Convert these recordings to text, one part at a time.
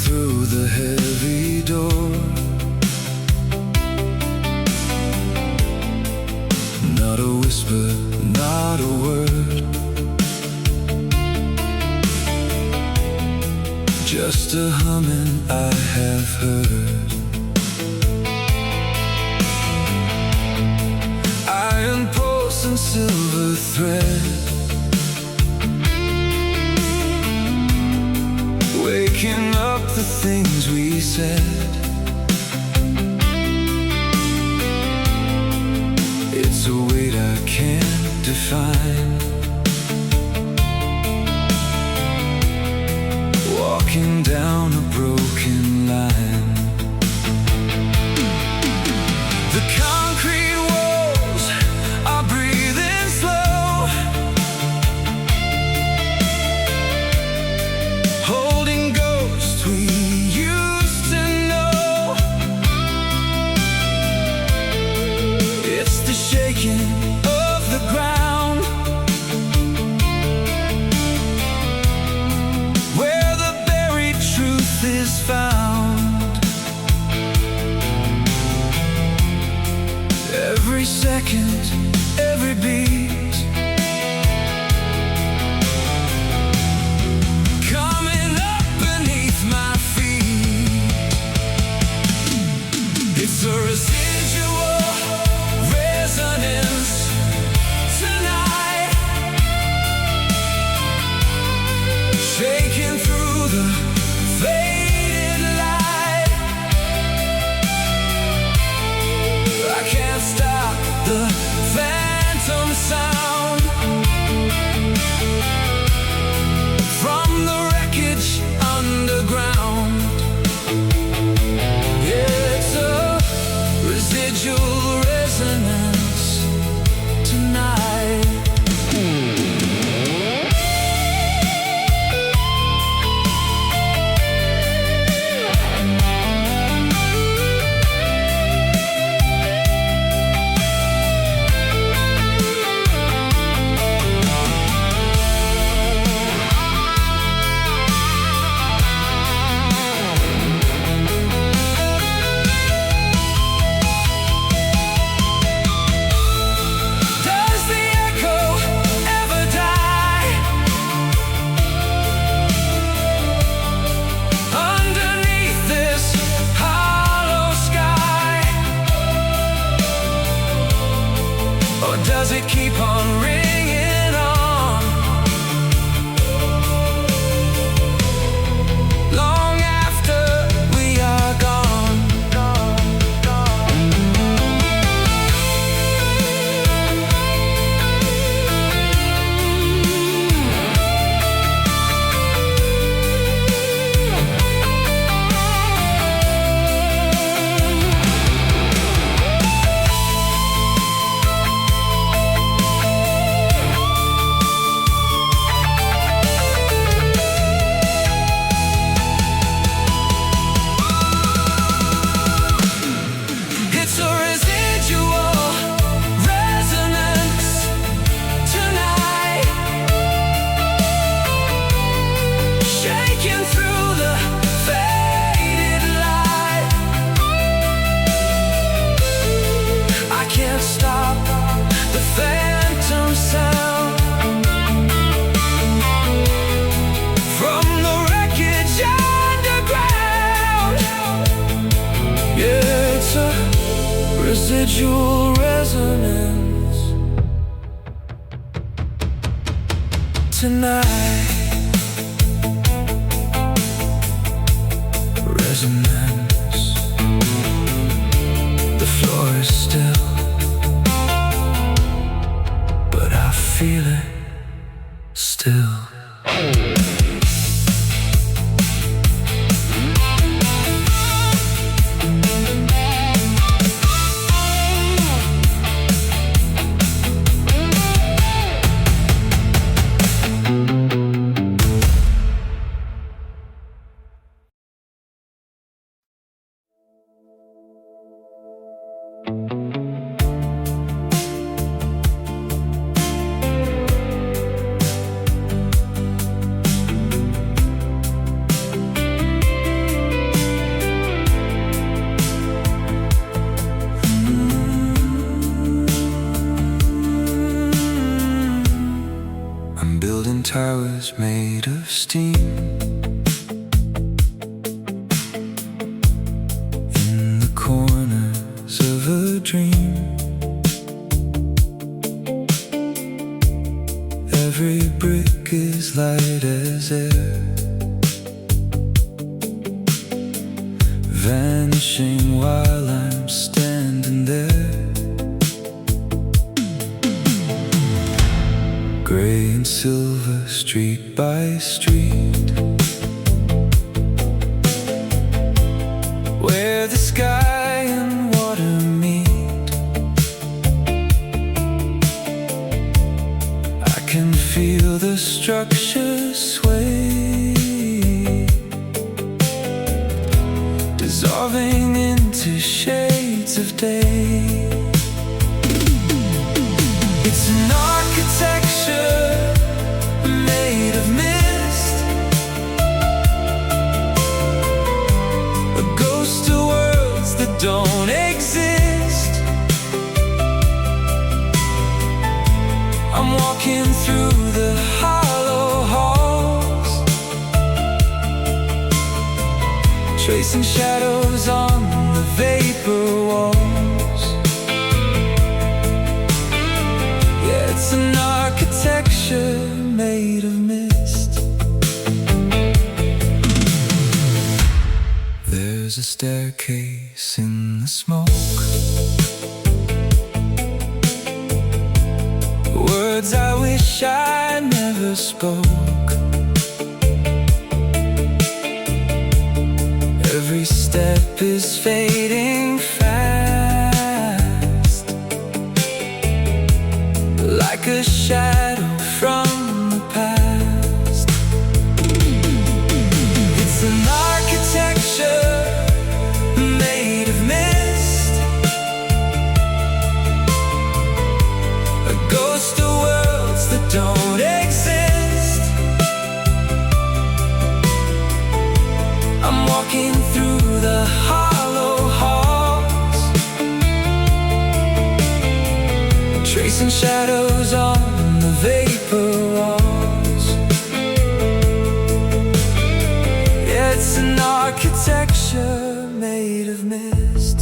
through the heavy door. Not a whisper, not a word, just a humming I have heard. Iron posts and silver thread, waking up the things we said. It's a weight I can't define, walking down a broken line. The concrete walls are breathing slow, holding ghosts we used to know. It's the shaking of the ground, where the buried truth is found. Every second, every beat, coming up beneath my feet. It's a residual resonance tonight, shaking through the faded light. I can't stop the phantom sound from the wreckage underground. It's a residual resonance tonight. Does the echo ever die underneath this hollow sky? Or does it keep on ringing on, long after we are gone? It's a residual resonance tonight, shaking through the faded light. I can't stop the phantom sound from the wreckage underground. Yeah, it's a residual resonance tonight. Resonance. The floor is still, but I feel it still. shadows made of steam. In the corners of a dream, every brick is light as air, vanishing while I'm standing there. Gray and silver, street by street, where the sky and water meet. I can feel the structure sway, dissolving into shades of day. It's an architecture made of mist, a ghost of worlds that don't exist. I'm walking through the hollow halls, tracing shadows on the vapor walls. Yeah, it's an architecture made of mist. There's a staircase in the smoke, words I wish I never spoke. Every step is fading fast, like a shadow from the past. It's an architecture made of mist, a ghost of worlds that don't exist. I'm walking through the hollow halls, tracing shadows on the vapor walls. Yeah, it's an architecture made of mist.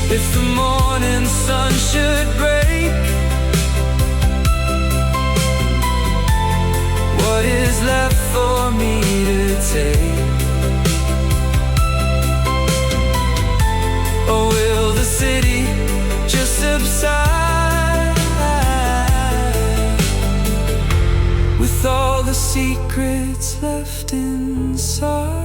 If the morning sun should break, what is left for me to take? Or will the city just subside, with all the secrets left inside?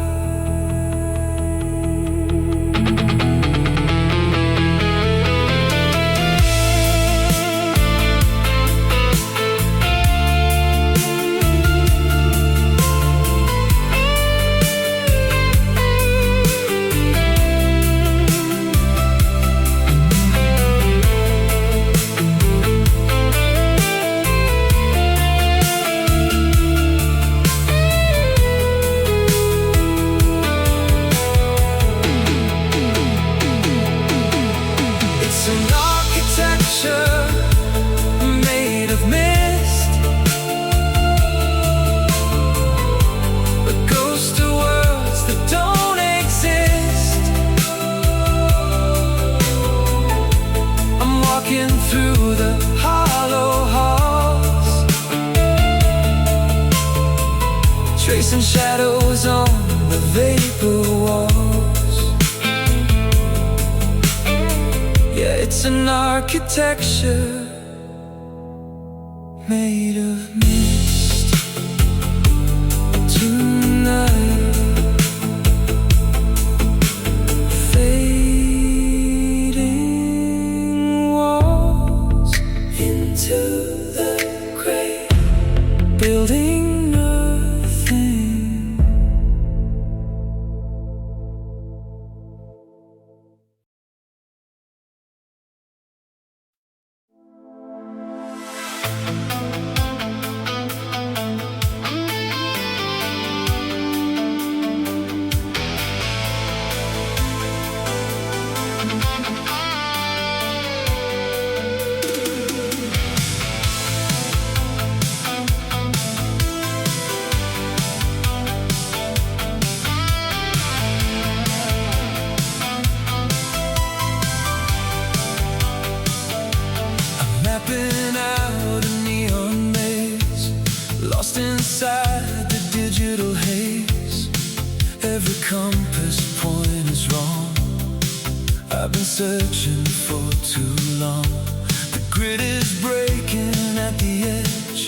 It's an architecture made of mist, a ghost of worlds that don't exist. I'm walking through the hollow halls, tracing shadows on the vapor walls. Yeah, it's an architecture made of mist. Tonight, fading walls into the gray, building nothing. lost inside the digital haze. Every compass point is wrong. I've been searching for too long. The grid is breaking at the edge.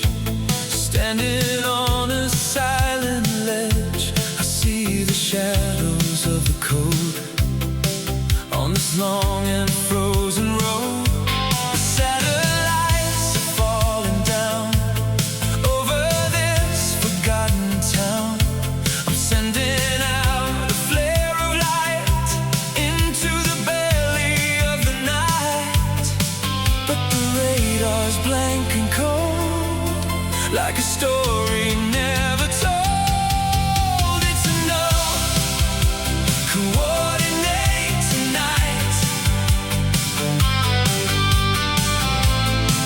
Standing on a silent ledge, I see the shadows of the code on this long and frozen road. The satellites are falling down over this forgotten town. I'm sending out a flare of light into the belly of the night. But the radar's blank and cold, like a story never told. It's a no coordinate tonight,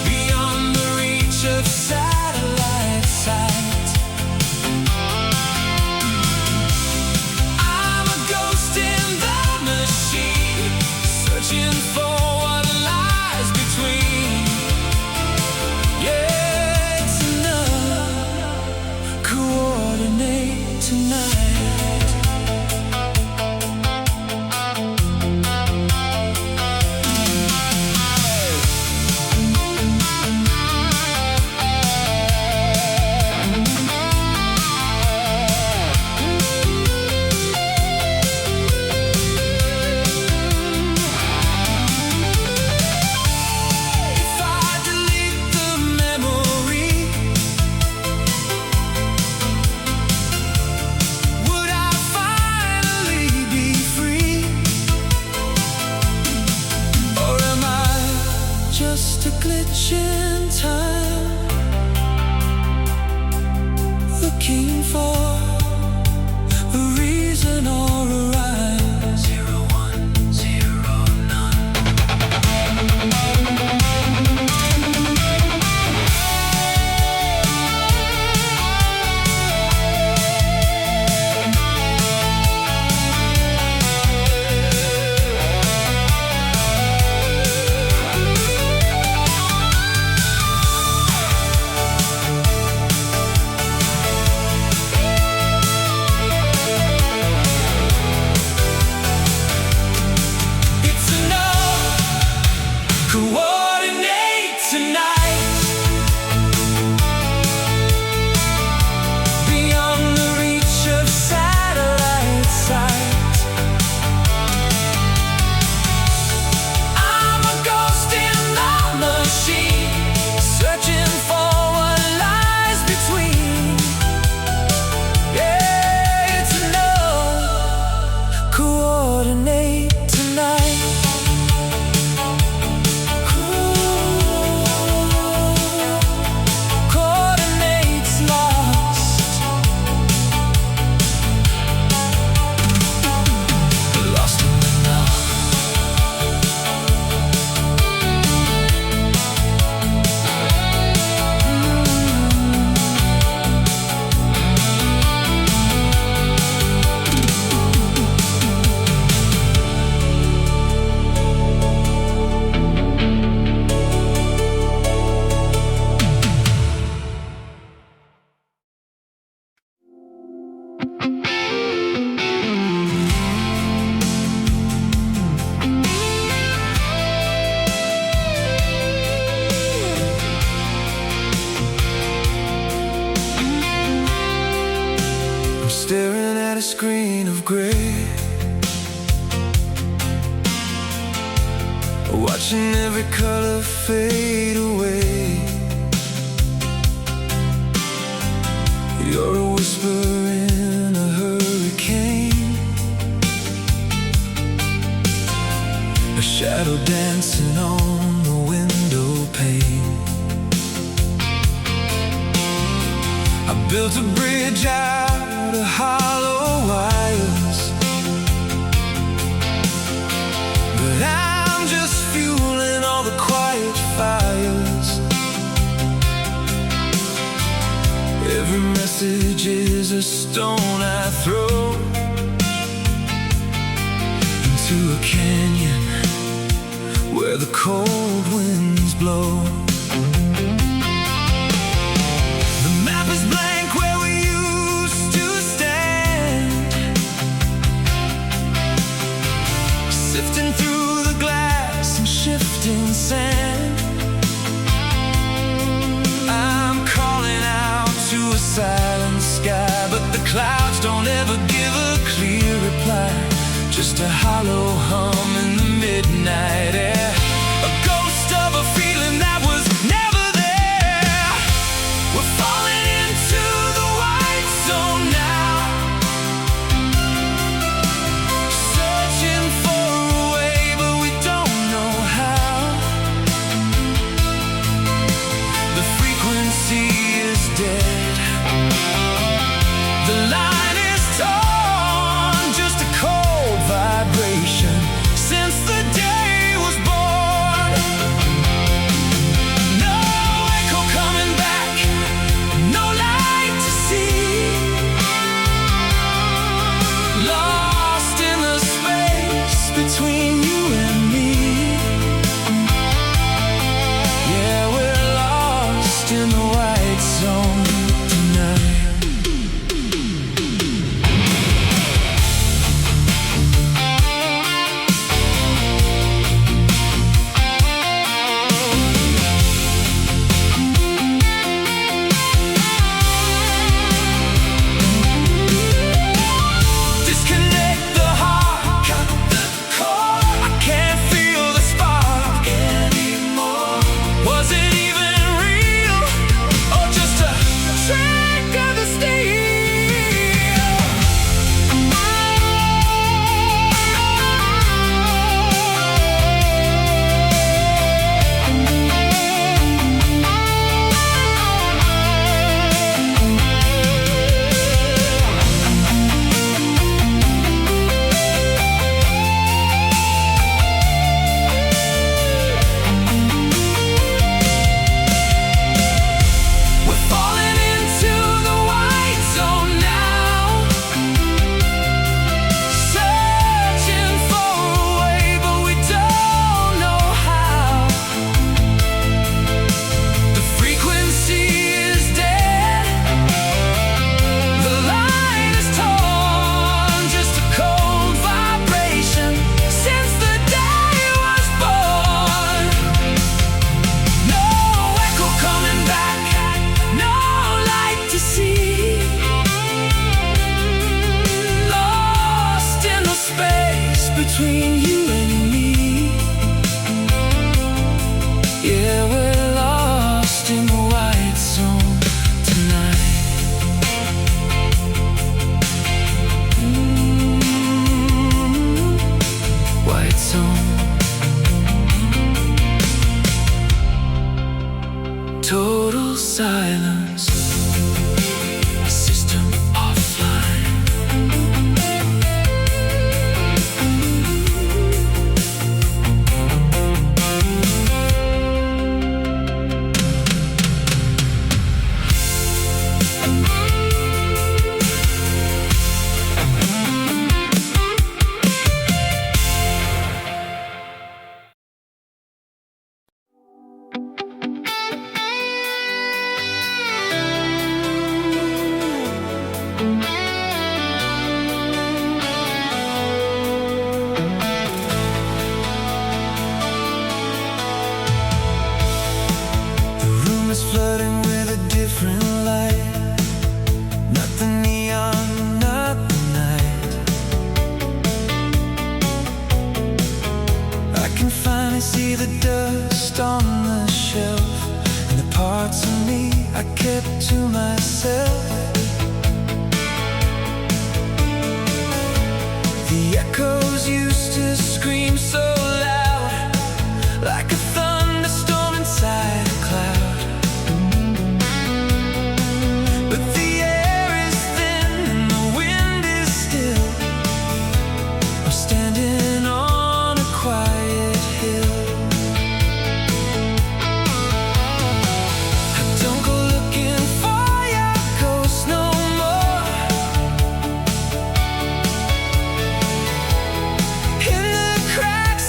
beyond the reach of satellite sight. I'm a ghost in the machine, searching for what lies between. Yeah, it's enough. Coordinate tonight. If I delete the memory, would I finally be free? Or am I just a glitch in time, looking for a reason or a rhyme? 0, 1, 0, none. It's enough. Coordinate tonight, beyond the reach of satellite sight. I'm a ghost in the machine, searching for what lies between. Yeah, it's enough. Coordinate tonight. Coordinates lost, lost in the now. I'm staring at a screen of gray, watching every color fade away. You're a whisper in a hurricane, a shadow dancing on the window pane. I built a bridge out of hollow wires, but I'm just fueling all the quiet fires. Every message is a stone I throw into a canyon where the cold winds blow. The map is just a hollow hum in the midnight air, a ghost of a feeling that was never there. We're falling into the white zone now, searching for a way, but we don't know how. The frequency is dead, the line is torn, just a cold vibration since the day was born. No echo coming back, no light to see, lost in the space between you and me. Yeah, we're lost in the white zone tonight. Disconnect the heart, cut the cord. I can't feel the spark anymore. Was it even real, or just a trick of the steel? We're falling into the white zone now, searching for a way, but we don't know how. The frequency is dead, the line is torn, just a cold vibration since the day was born. No echo coming back, no light to see, lost in the space between you and me. Yeah, we're lost in the white zone tonight. White zone. Total silence, system offline. The room is flooding with a different light, not the neon, not the night. I can finally see the dust on the shelf, and the parts of me I kept to myself. The echoes used to scream so loud, like a thunderstorm inside a cloud. But the air is thin and the wind is still. I'm standing on a quiet hill. I don't go looking for your ghost no more. In the cracks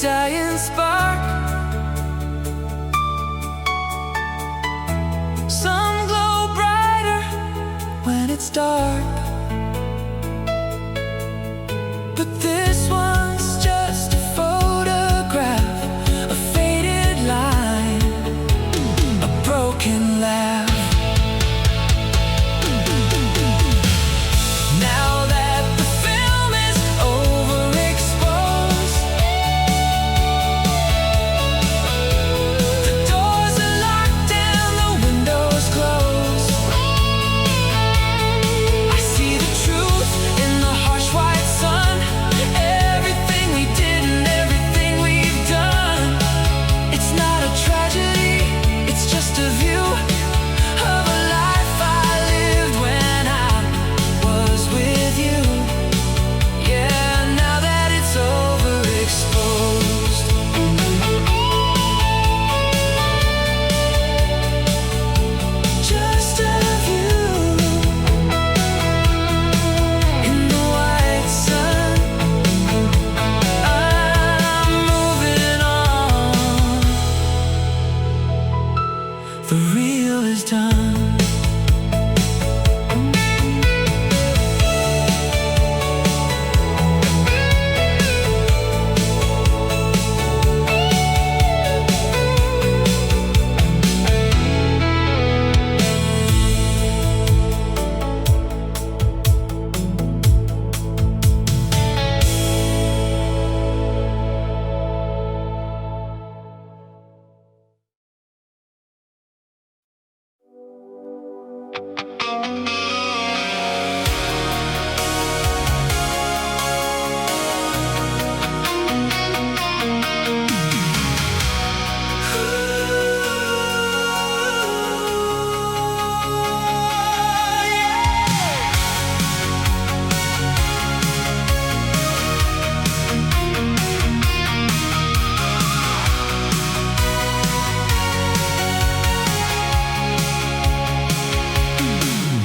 dying spark. Some glow brighter when it's dark, but this one's just a photograph, a faded line, a broken laugh. Now that the film is overexposed, the doors are locked and the windows closed. I see the truth in the harsh white sun. Everything we did and everything we've done, it's not a tragedy, it's just a view of a life I lived when I was with you. Yeah, now that it's overexposed, just a view in the white sun. I'm moving on. The real is done.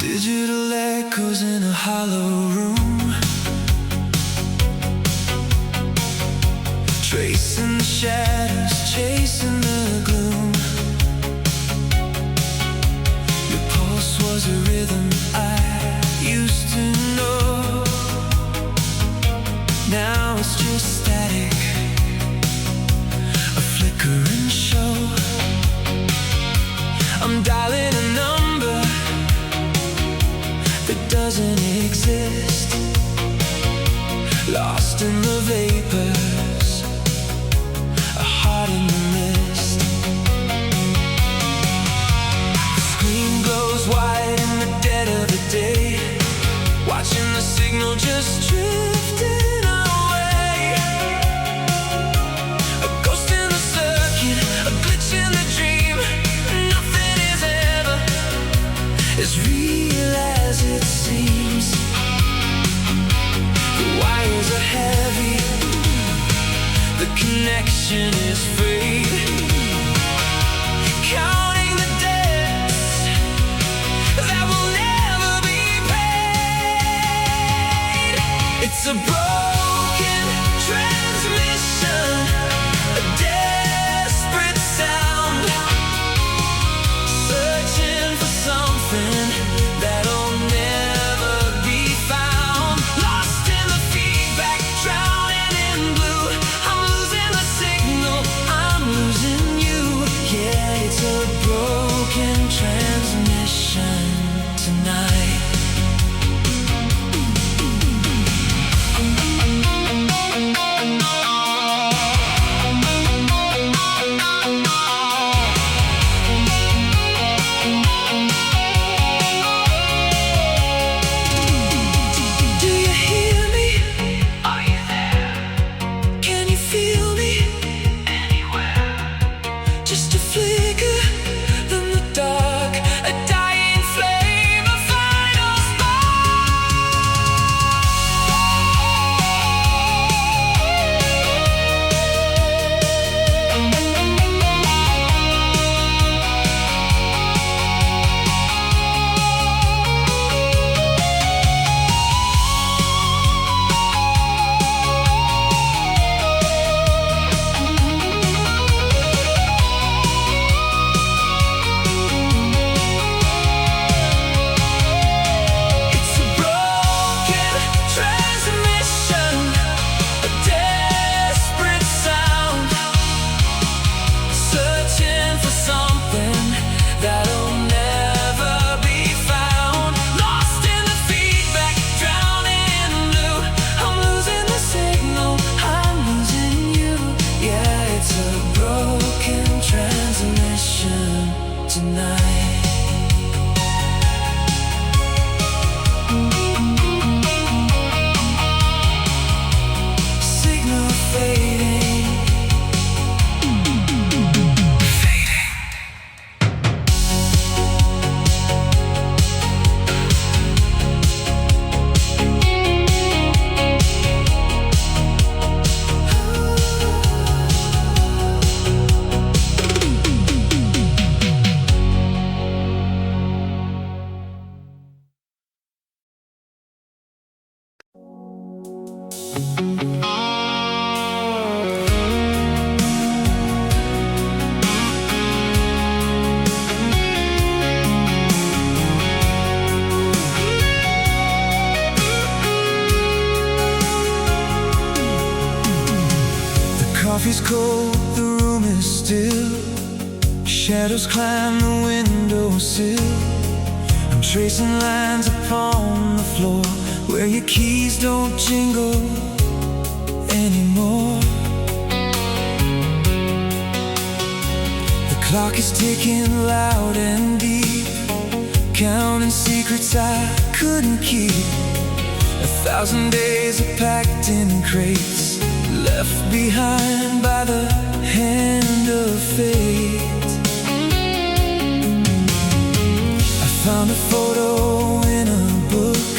Digital echoes in a hollow room, tracing the shadows, chasing the gloom. Your pulse was a rhythm I used to know. Now it's just static, a flickering show. I'm dialing a number that doesn't exist, lost in the vapors, a heart in the mist. The screen glows white in the dead of the day, watching the signal just drifting away. A ghost in the circuit, a glitch in the dream. Nothing is ever as real as it seems. The wires are heavy, the connection is free. Counting the debts that will never be paid. It's a broken transmission, a desperate sound, searching for something that'll never be found. Lost in the feedback, drowning in blue. I'm losing the signal, I'm losing you. Yeah, it's a broken transmission tonight. It's a broken transmission tonight. Signal fading. Coffee's cold, the room is still. Shadows climb the windowsill. I'm tracing lines upon the floor where your keys don't jingle anymore. The clock is ticking loud and deep, counting secrets I couldn't keep. 1,000 days are packed in crates, left behind by the hand of fate. I found a photo in a book,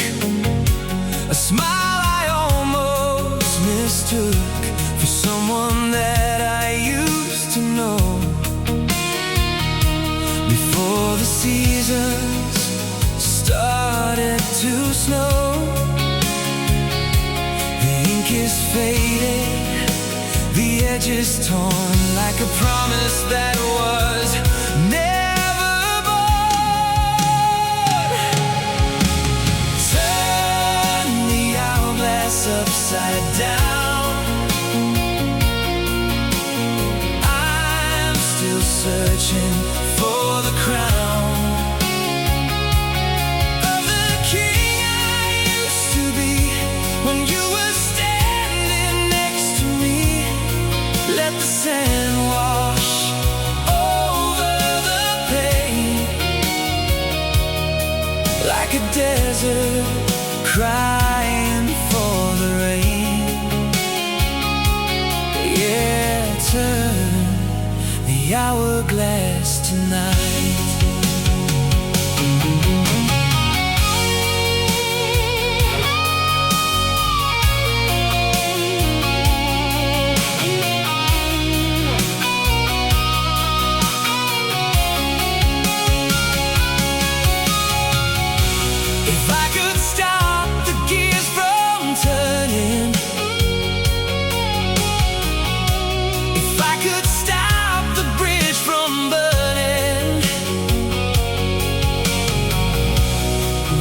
a smile I almost mistook for someone that I used to know. Before the seasons started to snow, the ink is fading, the edge is torn, like a promise that was never born. Turn the hourglass upside down. I'm still searching for the crown of the king I used to be when you were standing next to me. Let the sand wash over the pain, like a desert crying for the rain. Yeah, turn the hourglass tonight. If I could stop the gears from turning, if I could stop the bridge from burning,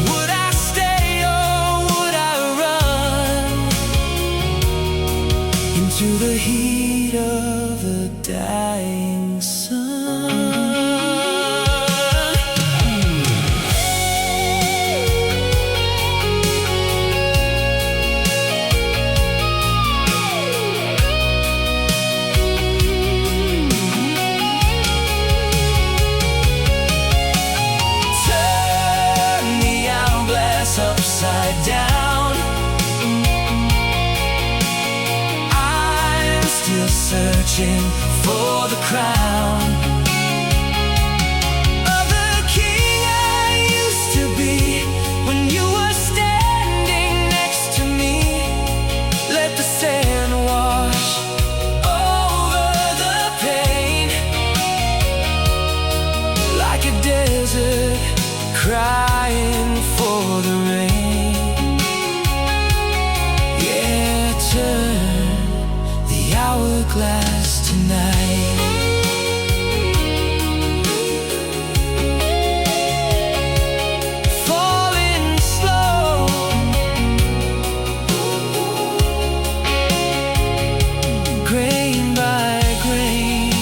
would I stay or would I run into the heat of the dying sun? Upside down, I'm still searching for the crown of the king I used to be when you were standing next to me. Let the sand wash over the pain, like a desert crying for the rain. Turn the hourglass tonight. Falling slow, grain by grain,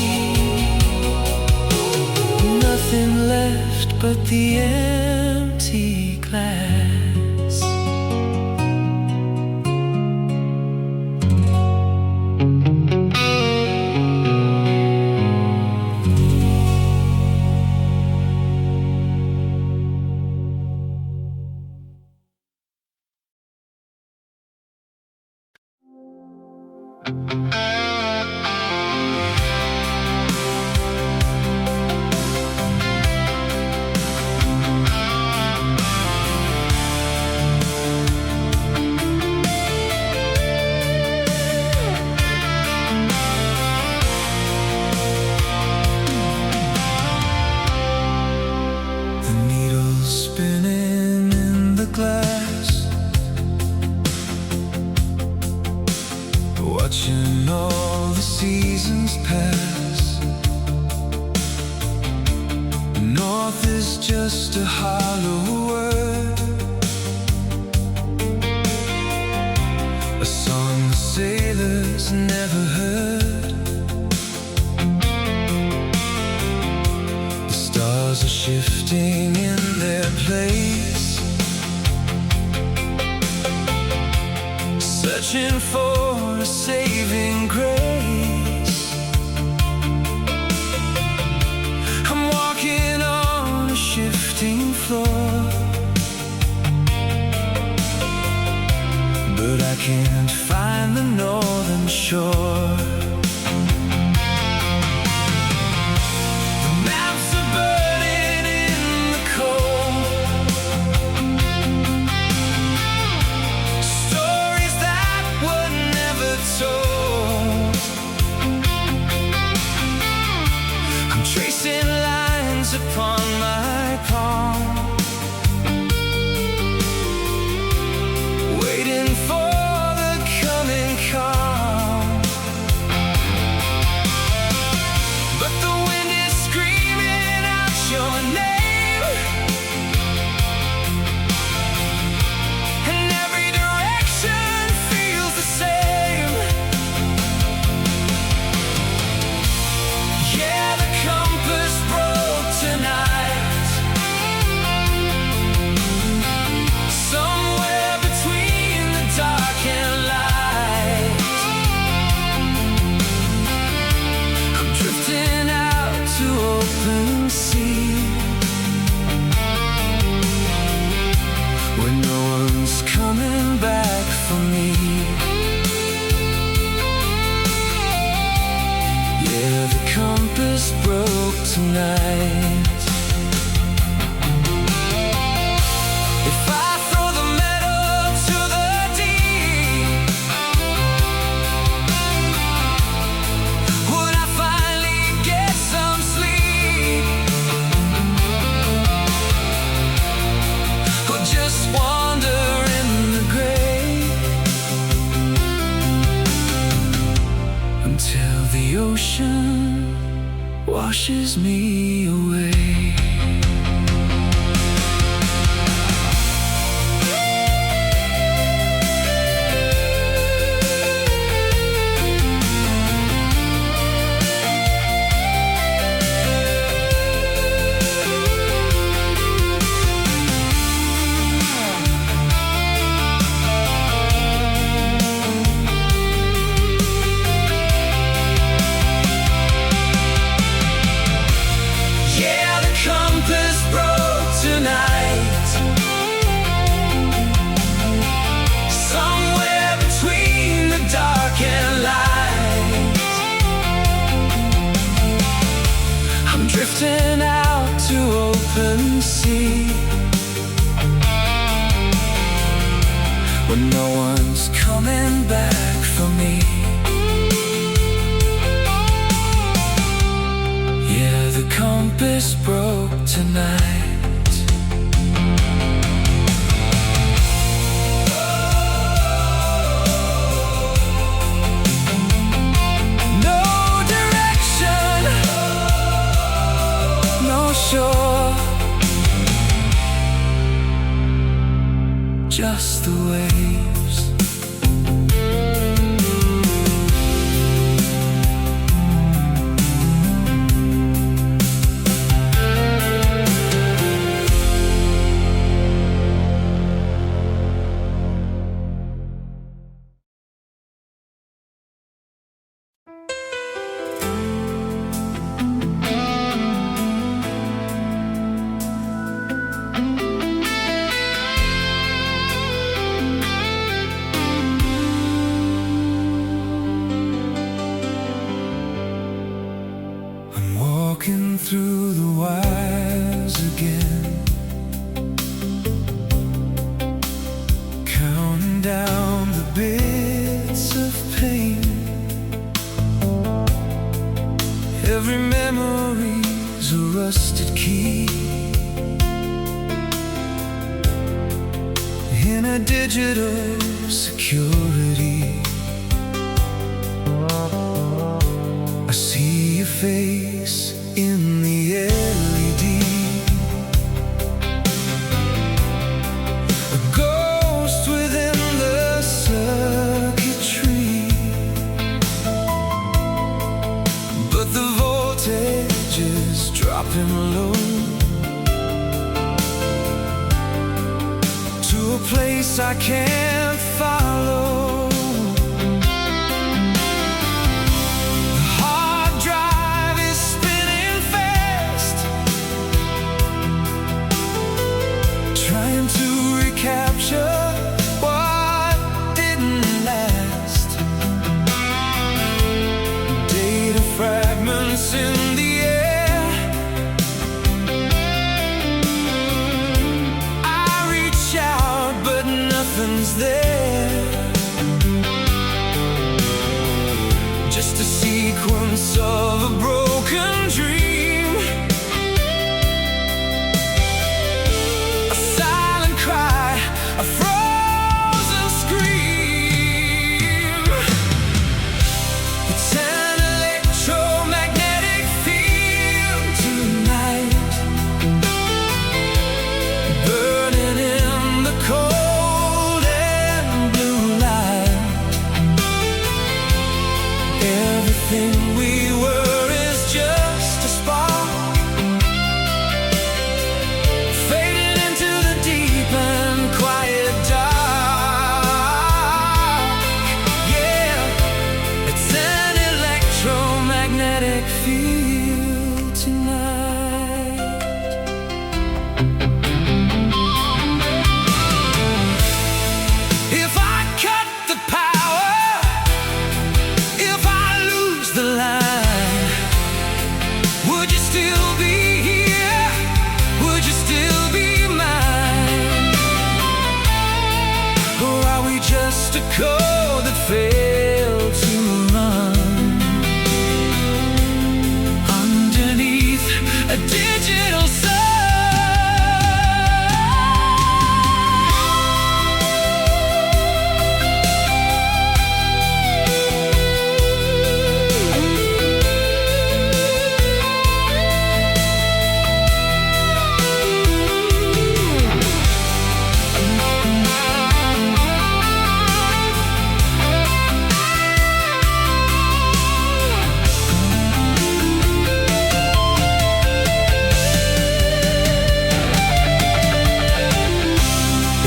nothing left but the empty glass. seasons pass. North is just a hollow word, a song the sailors never heard. The stars are shifting in their place, searching for a saving grace. I'm walking on a shifting floor, but I can't find the northern shore. The maps are burning in the cold, stories that were never told. I'm tracing lines upon my palm, waiting for the coming calm. But the wind is screaming out your name, and every direction feels the same. Yeah, the compass broke tonight, somewhere between the dark and light. I'm drifting out to open sea, where no one's coming back for me. Yeah, the compass broke tonight. If I throw the metal to the deep, would I finally get some sleep, or just wander in the gray until the ocean washes me away? Yeah, the compass broke tonight, somewhere between the dark and light. I'm drifting out to open sea, where no one's coming back for me. Yeah, the compass broke tonight. No direction, no shore, just the waves. Walking through the wires again, counting down the bits of pain. Every memory's a rusted key in a digital security. I see your face in the LED, a ghost within the circuitry, but the voltage is dropping low to a place I can't follow. Capture what didn't last. Data fragments in the air. I reach out, but nothing's there. Just a sequence of a broken dream. A frozen scream. It's an electromagnetic field tonight, burning in the cold and blue light. Everything we were is just a spark, fading into the deep and quiet dark. Yeah, it's an electromagnetic field tonight. If I cut the power, if I lose the line, would you still be here? Would you still be mine? Or are we just a code that failed to run underneath a digital sun?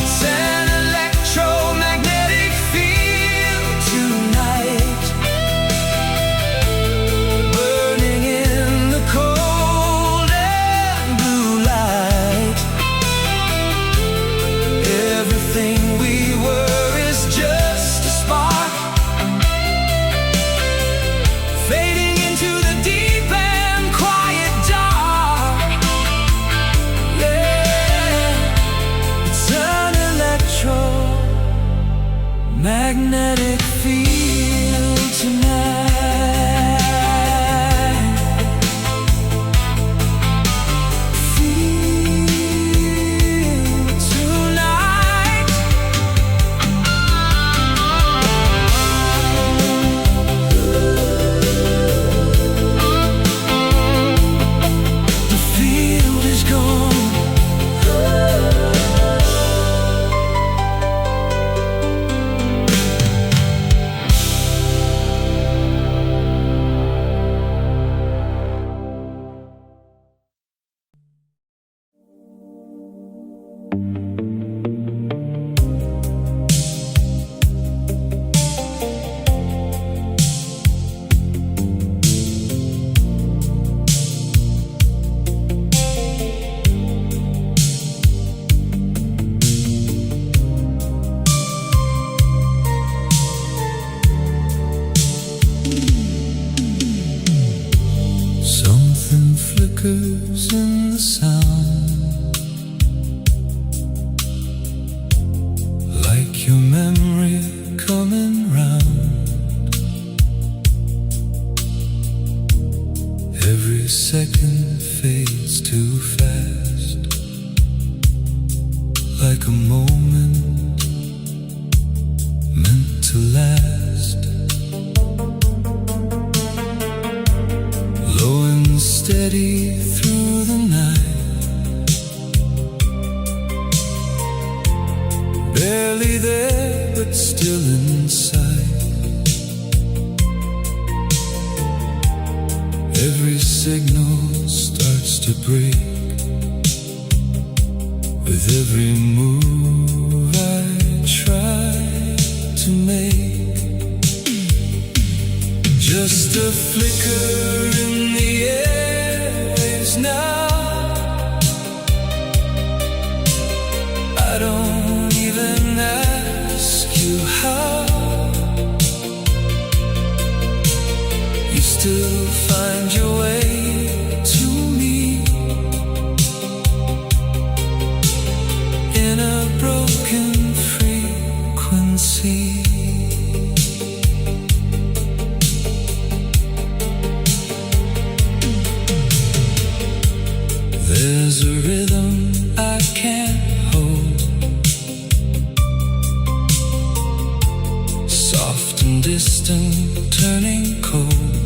It's an electromagnetic field tonight, burning in the cold and blue light. Everything we were is just a spark, fading into the deep and quiet dark. Yeah, it's an electromagnetic field tonight. Field tonight. The field is gone. Something flickers in the sound, like your memory coming round. Every second fades too fast, like a moment meant to last. steady through the night, barely there but still inside. Every signal starts to break with every move I try to make. Just a flicker in the airwaves now. I don't even ask you how. You still find your way to me in a broken frequency. There's a rhythm I can't hold, soft and distant, turning cold.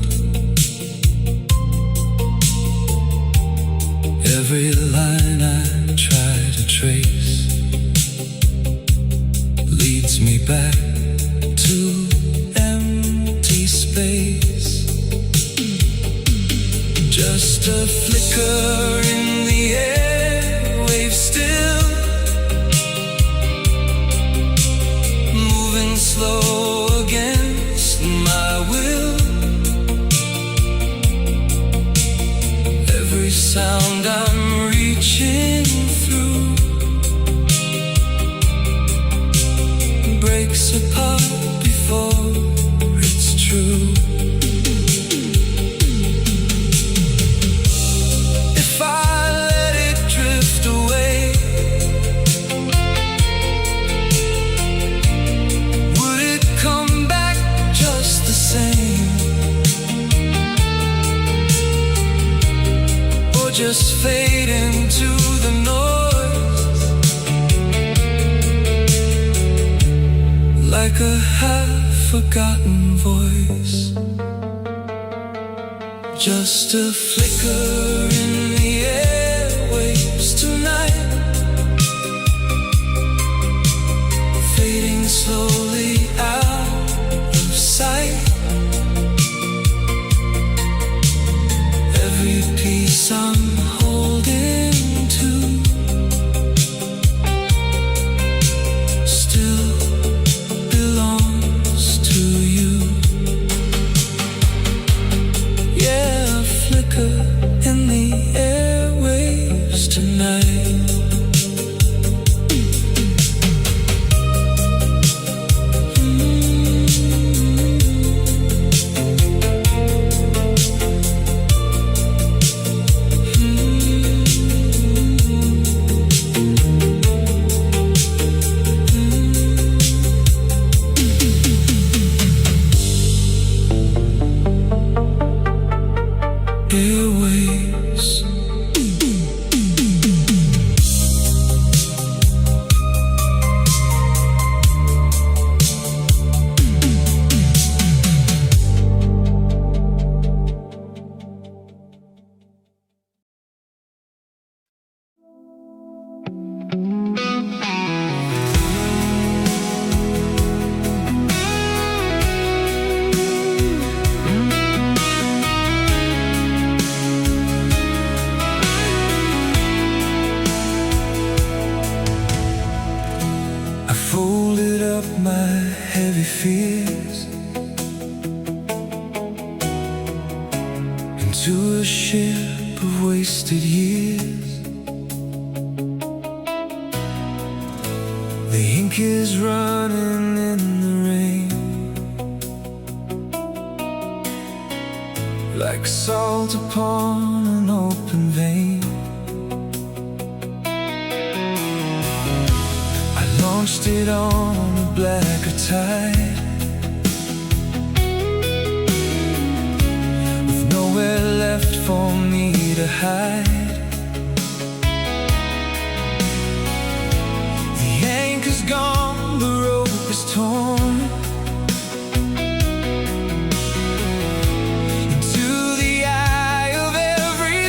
Every line I try to trace leads me back to empty space. Just a flicker in the airwaves still, moving slow against my will. Every sound I'm reaching through breaks apart before it's true. If I let it drift away, would it come back just the same? Or just fade into the noise like a half-forgotten voice? Just a flicker in the airwaves tonight, fading slowly out of sight. Every piece I'm holding to still belongs to you. Yeah, a flicker in the airwaves tonight. Airwaves. I folded up my heavy fears into a ship of wasted years. The ink is running in the rain like salt upon an open vein. Launched it on a blacker tide, with nowhere left for me to hide. The anchor's gone, the rope is torn. Into the eye of every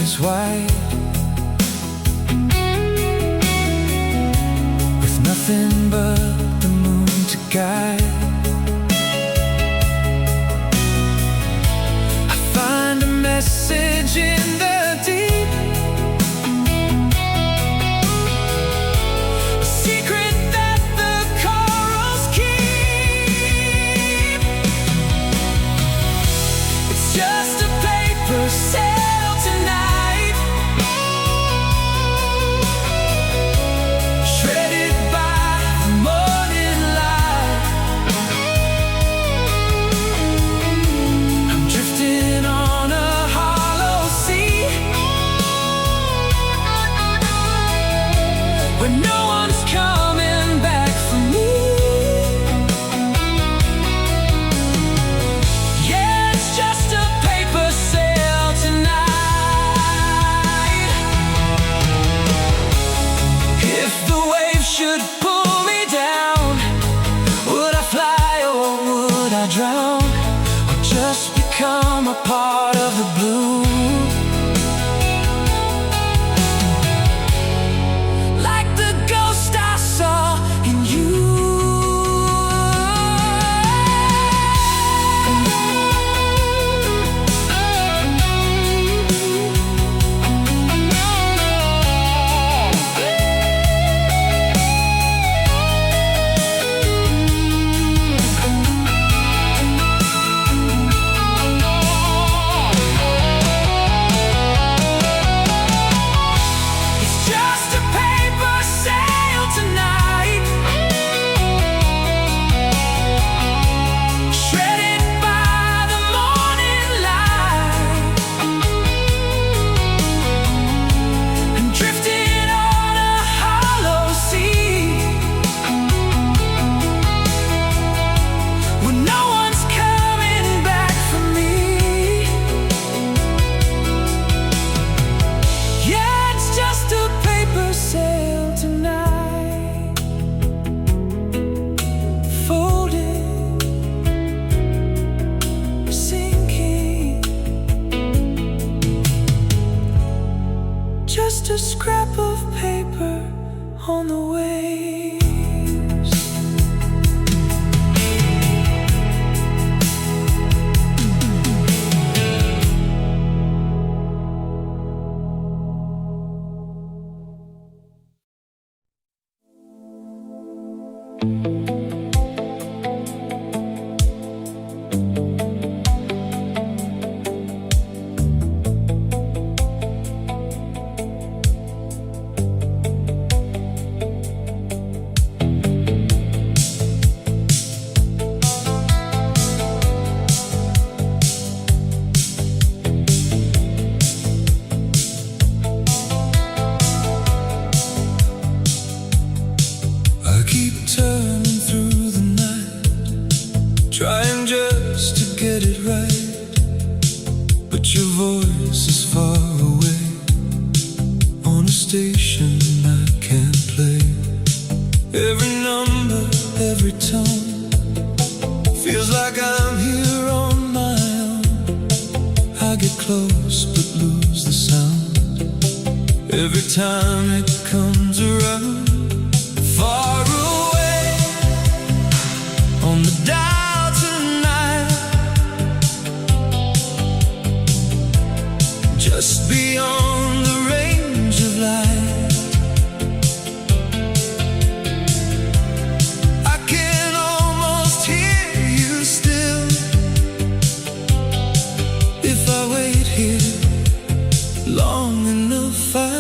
is white, with nothing but the moon to guide. I find a message in the deep, a secret that the corals keep. It's just a paper sail tonight, shredded by the morning light. I'm drifting on a hollow sea, where no one's coming back for me. Yeah, it's just a paper sail tonight. If the waves should pull me down, would I fly or would I drown, or just become a part of the blue? Like the ghost I saw in you. It's just a paper sail tonight, shredded by the morning light, and drifting on a hollow sea, where no one's coming back for me. Yeah, it's just a paper sail tonight, folded, sinking, just a scrap of paper on the waves. I keep turning through the night, trying just to get it right, but your voice is far away, on a station I can't play. Every number, every tone, feels like I'm here on my own. I get close but lose the sound, every time it comes around. Far away on the dial tonight, just beyond the range of light. I can almost hear you still, if I wait here long enough I will.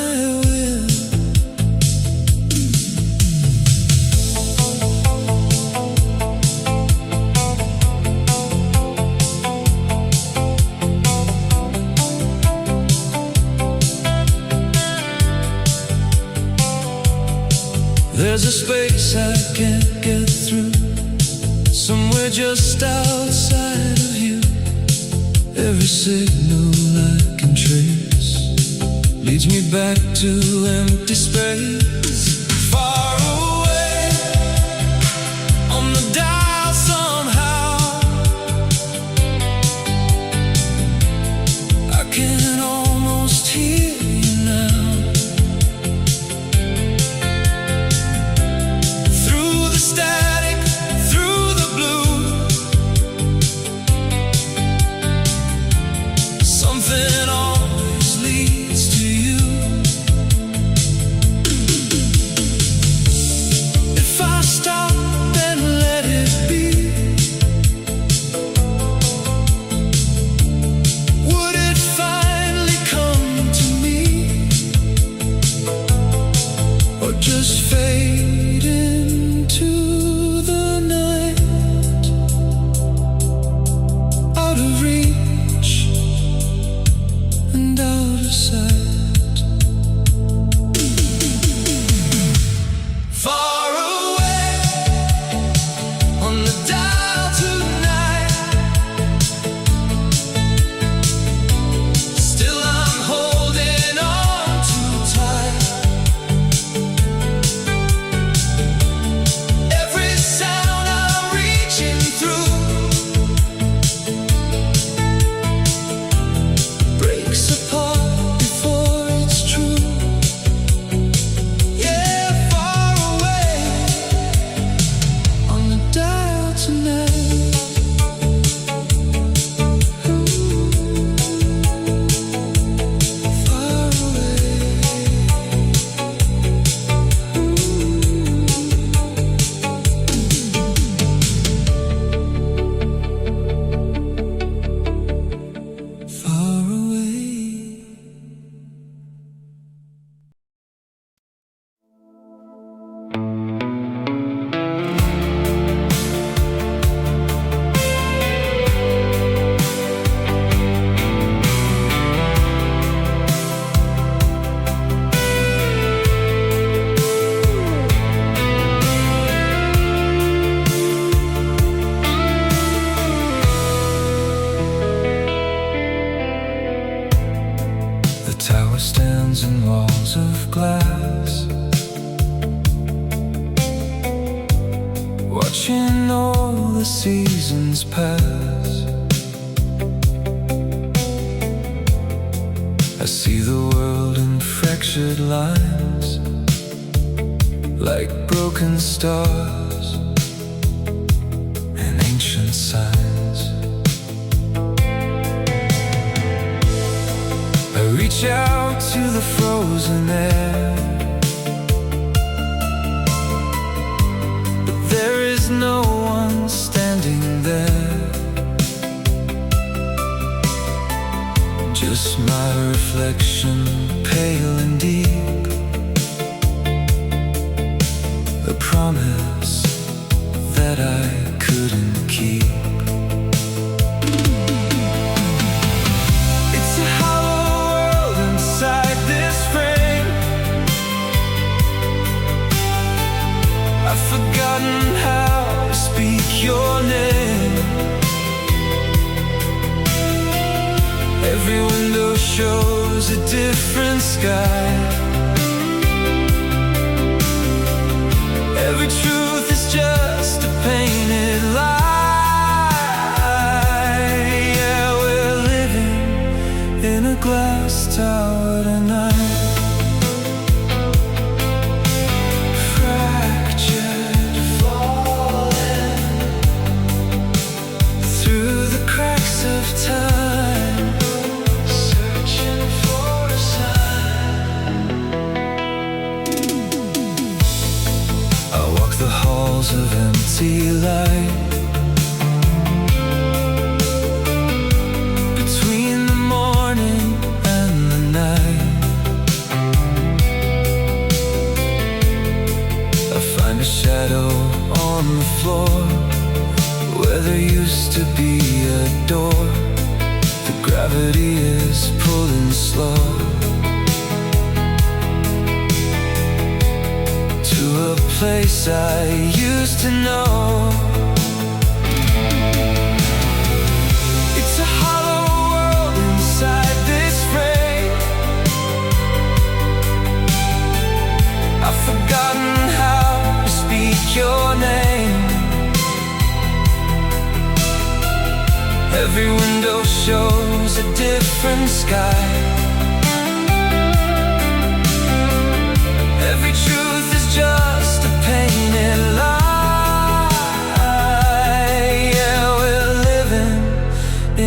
There's a space I can't get through, somewhere just outside of you. Every signal I can trace leads me back to empty space. Far away on the dial somehow, I can almost hear stands in walls of glass, watching all the seasons pass. I see the world in fractured lines, like broken stars and ancient signs. I reach out to the frozen air, but there is no one standing there. Just my reflection, pale and deep, a promise that I couldn't keep. It's a hollow world inside this frame. I've forgotten how to speak your name. Every window shows a different sky. Every truth is just a painted lie. Yeah, we're living in a glass tower tonight, fractured, falling through the cracks of time, searching for a sign. I walk the halls of empty light, between the morning and the night. I find a shadow on the floor where there used to be a door. The gravity is pulling slow to a place I used to know. It's a hollow world inside this frame. I've forgotten how to speak your name. Every window shows a different sky. Every truth is just a painted lie. Yeah, we're living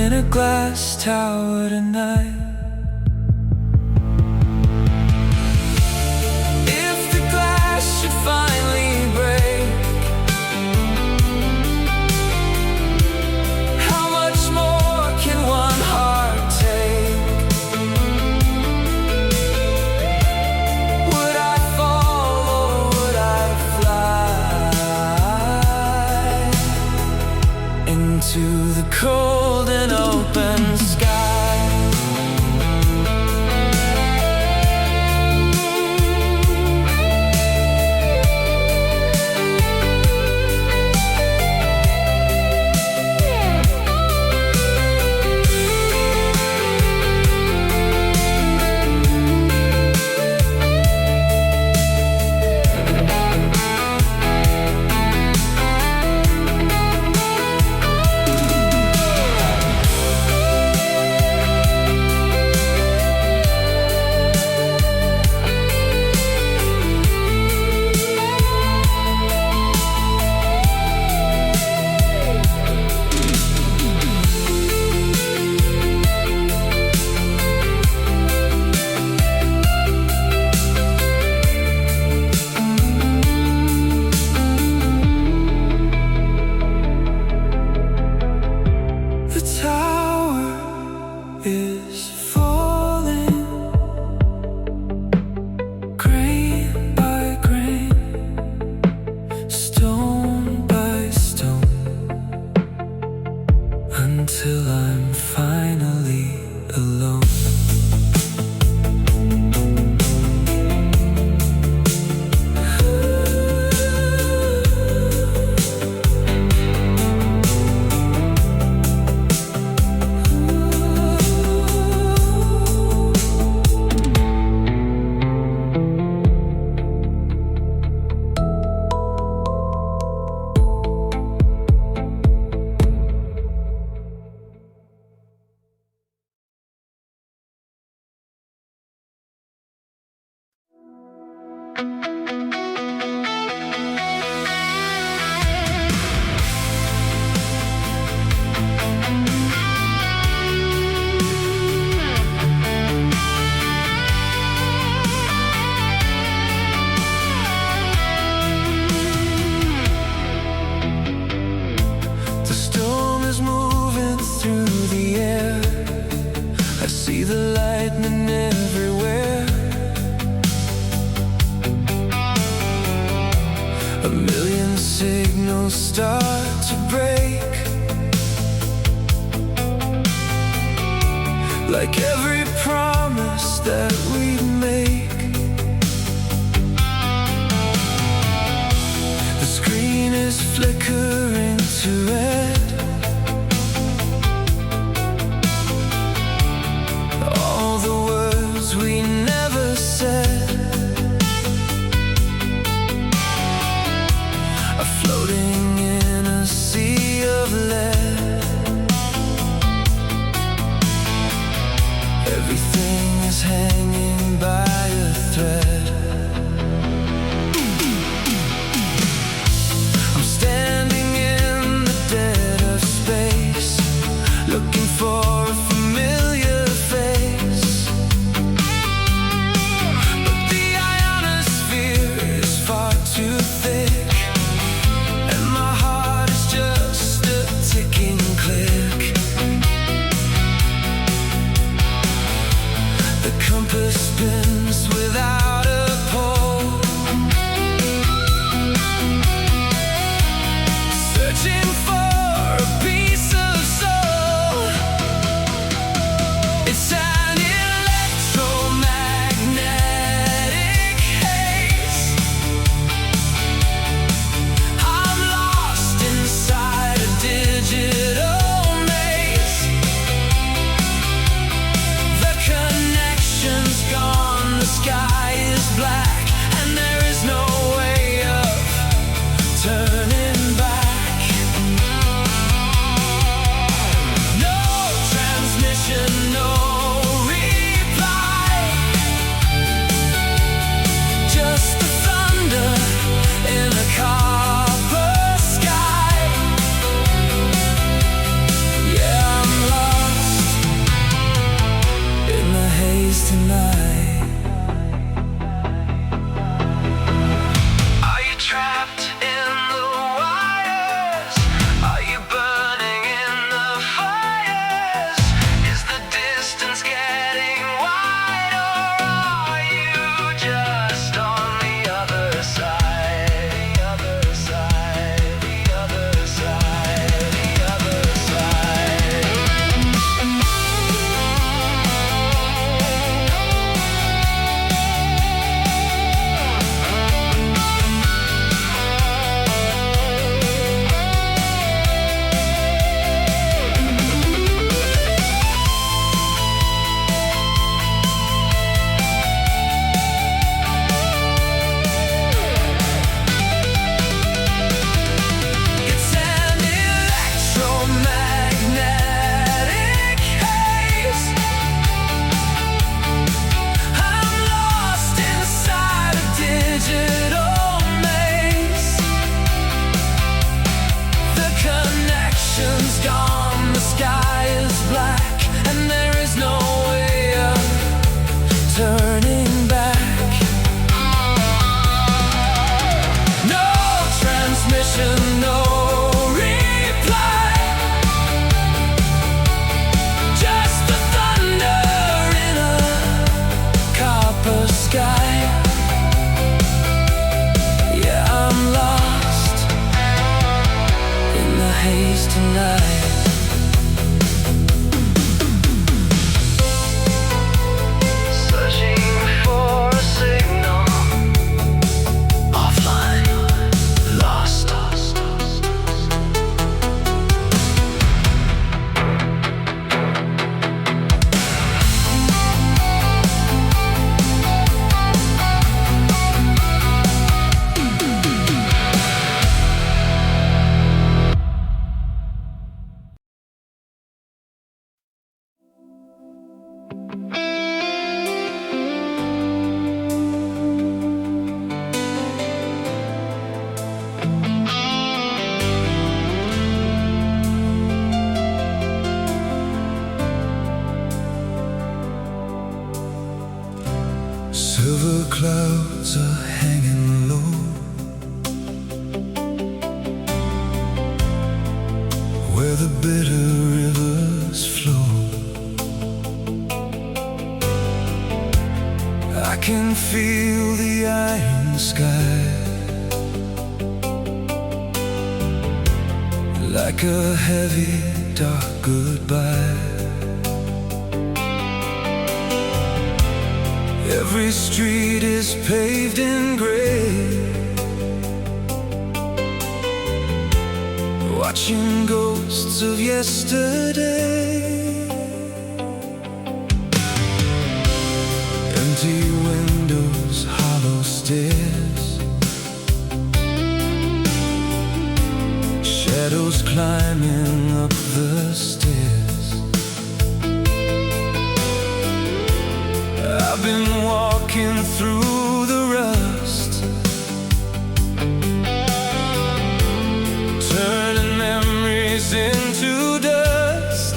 in a glass tower tonight. If the glass should finally break, how much more can one heart take? Would I fall or would I fly into the cold and open sky? will start to break. Like every promise that we make, the screen is flickering to red. All the words we never said are floating in a sea of lead. Everything is hanging by a thread. I'm standing in the dead of space, looking for a familiar face. But the ionosphere is far too thick, and my heart is just a ticking click. The compass spins without a pole, searching for a piece of soul. It's an electromagnetic haze. I'm lost inside a digital maze. The connection's gone, the sky is black, and there is no way of turning back. No transmission, no reply, just the thunder in a copper sky. Yeah, I'm lost in the haze tonight. Are you trapped in the wires? Are you burning in the fires? Is the distance getting wide, or are you just on the other side? The other side, the other side, the other side. It's an electromagnetic haze. I'm lost inside a digital maze. The connection's gone, the sky is black, and there is no way of turning back. No transmission, no reply, just the thunder in a copper sky. Yeah, I'm lost in the haze tonight. Searching for a signal, offline, lost. Silver clouds are hanging low, where the bitter rivers flow. I can feel the iron sky, like a heavy, dark goodbye. Every street is paved in gray, watching ghosts of yesterday. Empty windows, hollow stairs, shadows climbing up the stairs. I've been walking through the rust, turning memories into dust.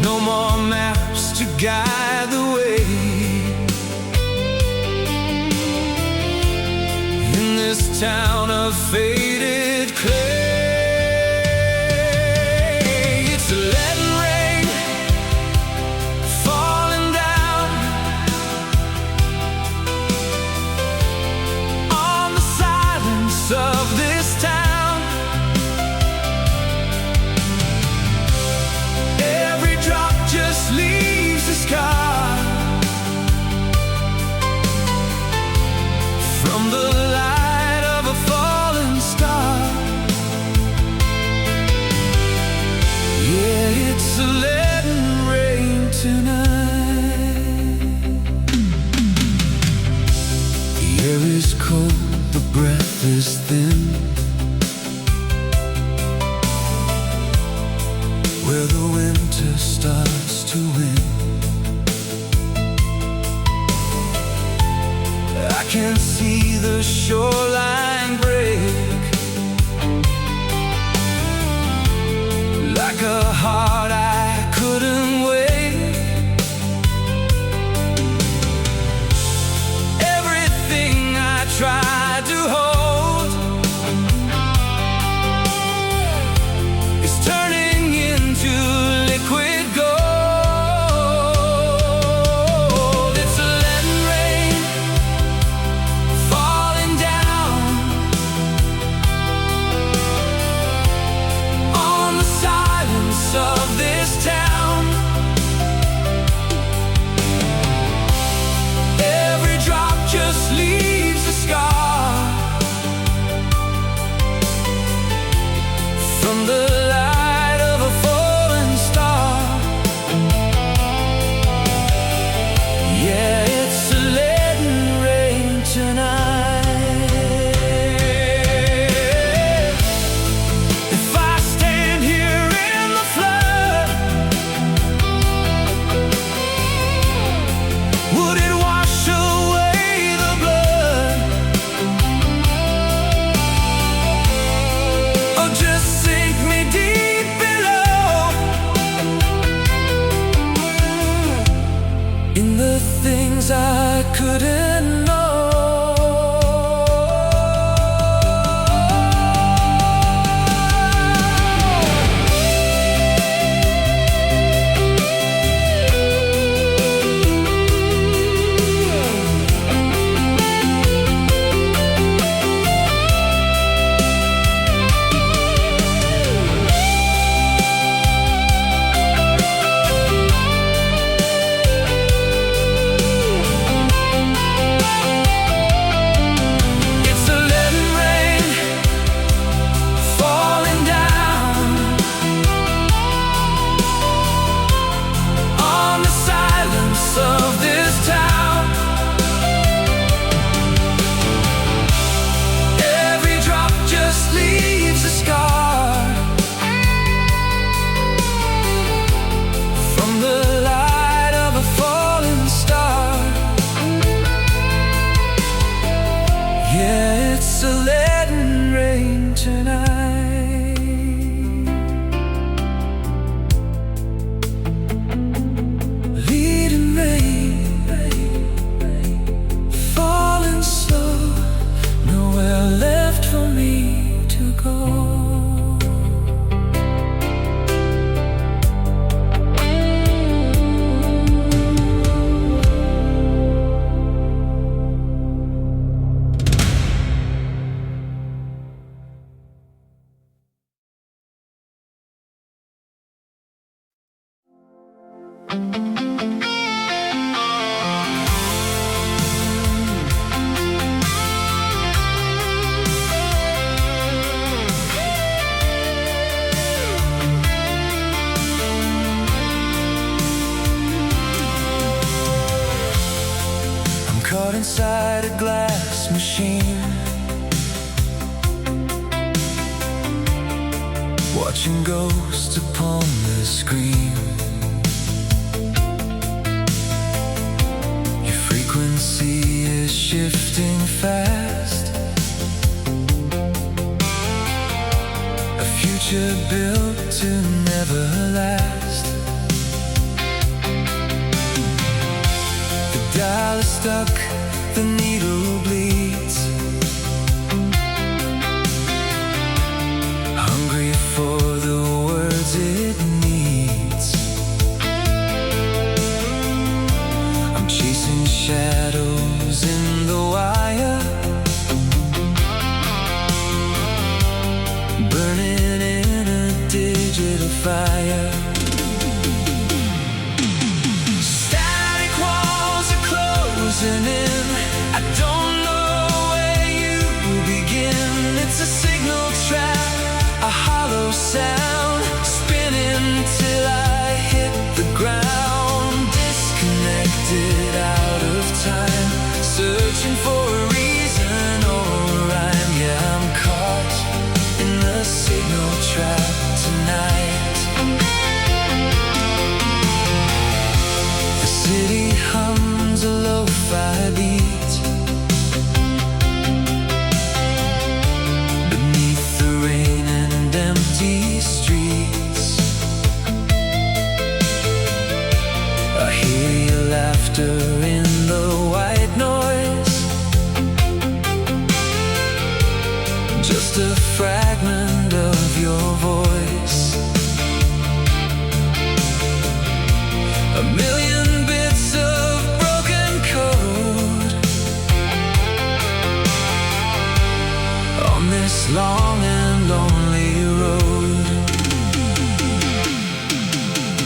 No more maps to guide the way in this town of faded clay. It's letting rain falling down on the silence of this town. Every drop just leaves a scar from the light of a fallen star. Yeah, it's letting rain tonight. The air is cold, the breath is thin, where the winter starts to win. I can see the shoreline break, like a heart I couldn't wake. Everything I tried to hold is turning into liquid gold. It's letting rain falling down on the silence of this town. Every drop just leaves a scar from the light of a fallen star. Yeah, it's letting rain tonight. If I stand here in the flood, would it wash away the blood, or just sink me deep below in the things I couldn't know? out inside a glass machine, watching ghosts upon the screen. Your frequency is shifting fast, a future built to never last. The dial is stuck, the needle bleeds, hungry for the words it needs. I'm chasing shadows in the wire, burning in a digital fire. Static walls are closing in, I don't know where you begin. It's a signal trap, a hollow sound, spinning till I hit the ground. Disconnected out of time, searching for a reason or a rhyme. Yeah, I'm caught in the signal trap tonight. The city hums a lo-fi beat beneath the rain and empty streets. I hear your laughter in the white noise, just a fragment of your voice. A million bits of broken code on this long and lonely road.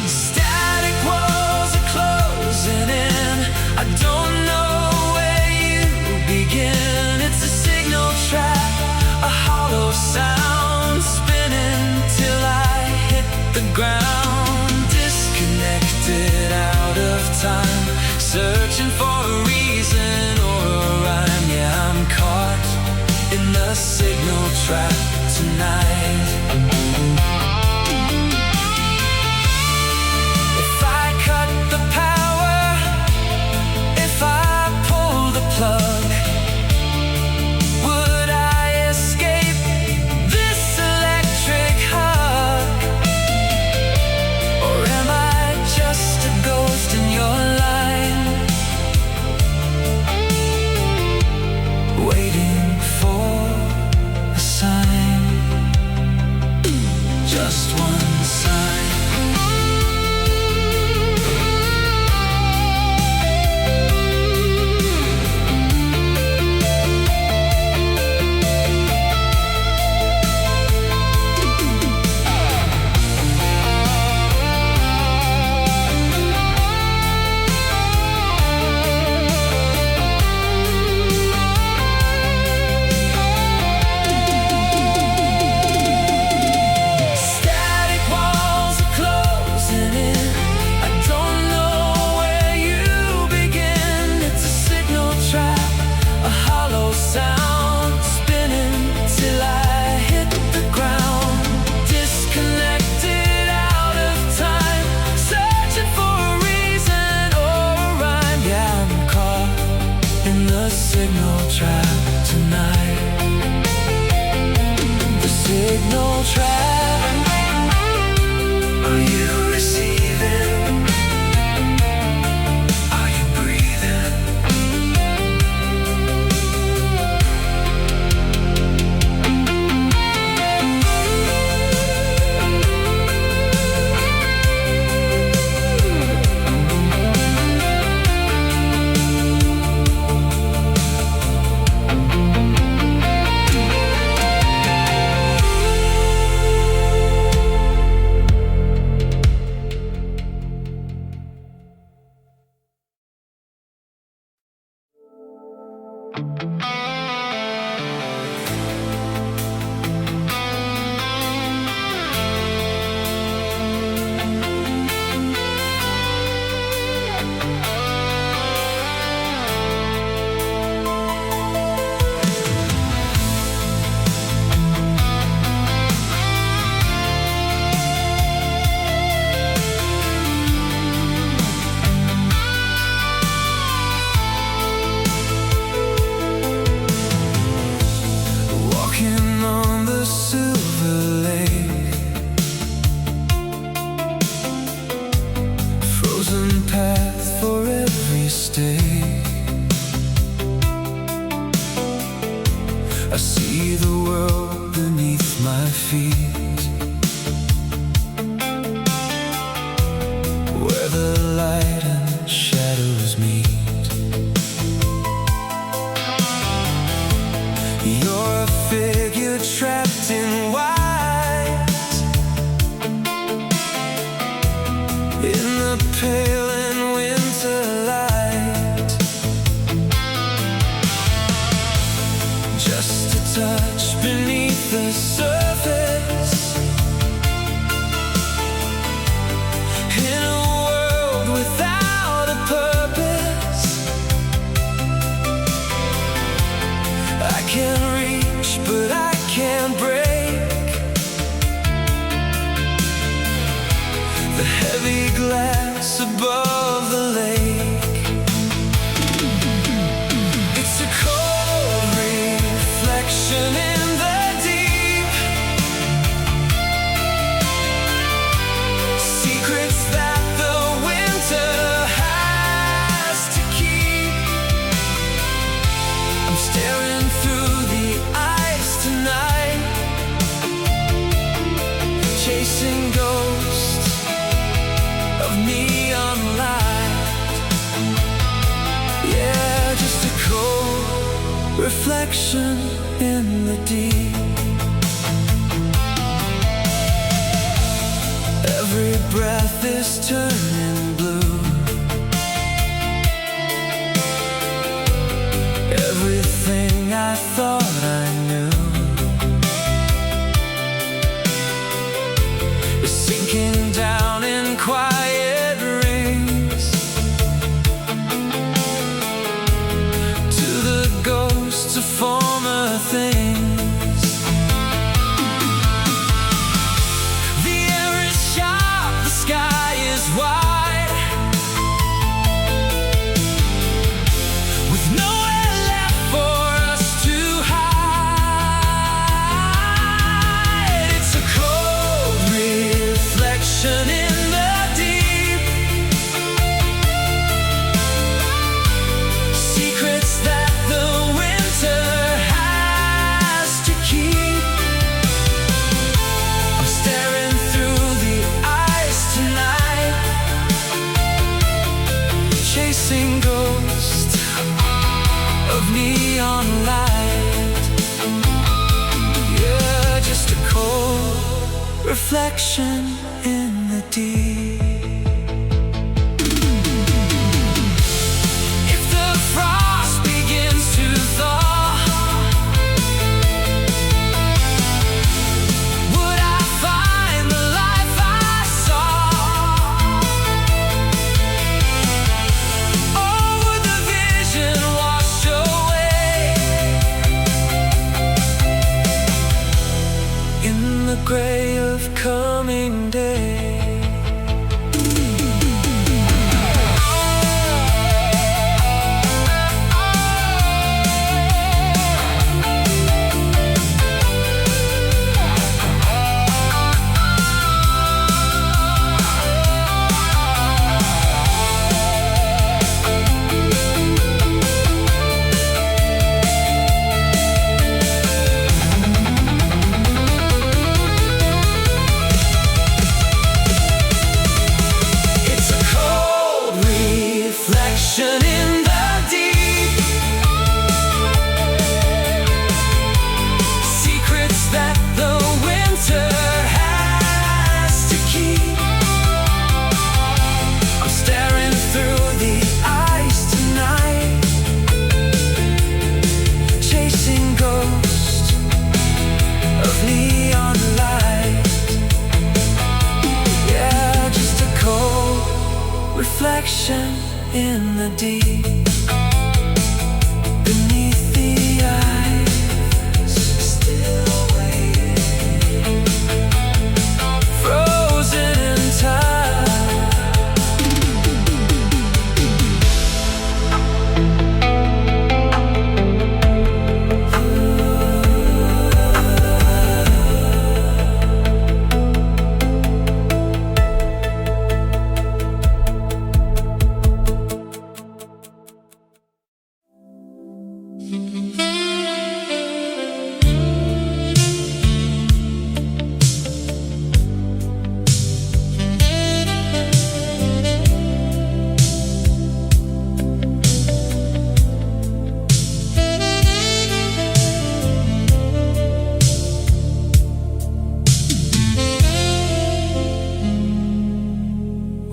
Static walls are closing in, I don't know where you begin. It's a signal trap, a hollow sound, spinning till I hit the ground. Disconnected out of time, searching for a reason or a rhyme. Yeah, I'm caught in the signal trap tonight. If I cut the power, if I pull the plug, would I escape this electric hug? Or am I just a ghost in your line, waiting for a sign? Just one sign. Static walls are closing in, I don't know where you begin. It's a signal trap, a hollow sound, spinning till I hit the ground. Disconnected out of time, searching for a reason or a rhyme. Yeah, I'm caught in the signal trap tonight. The signal trap. Are you receiving? Are you breathing? above the lake. It's a cold reflection in the deep, secrets that the winter has to keep. I'm staring through the ice tonight, chasing ghosts of neon light. Yeah, just a cold reflection in the deep. Every breath is turning blue, everything I thought I knew is sinking down in quiet rings to the ghosts of former things. The air is sharp, the sky is wide, with nowhere left for us to hide. It's a cold reflection in the deep, secrets that the winter has to keep. I'm staring through the ice tonight, chasing ghosts of neon light. Yeah, just a cold reflection in the deep. If the frost begins to thaw, would I find the life I saw? Or would the vision wash away in the gray of coming day? It's a cold reflection in the deep, secrets that the winter has to keep. I'm staring through the ice tonight, chasing ghosts of neon light. Yeah, just a cold reflection in the deep. Beneath the ice, still waiting, frozen in time.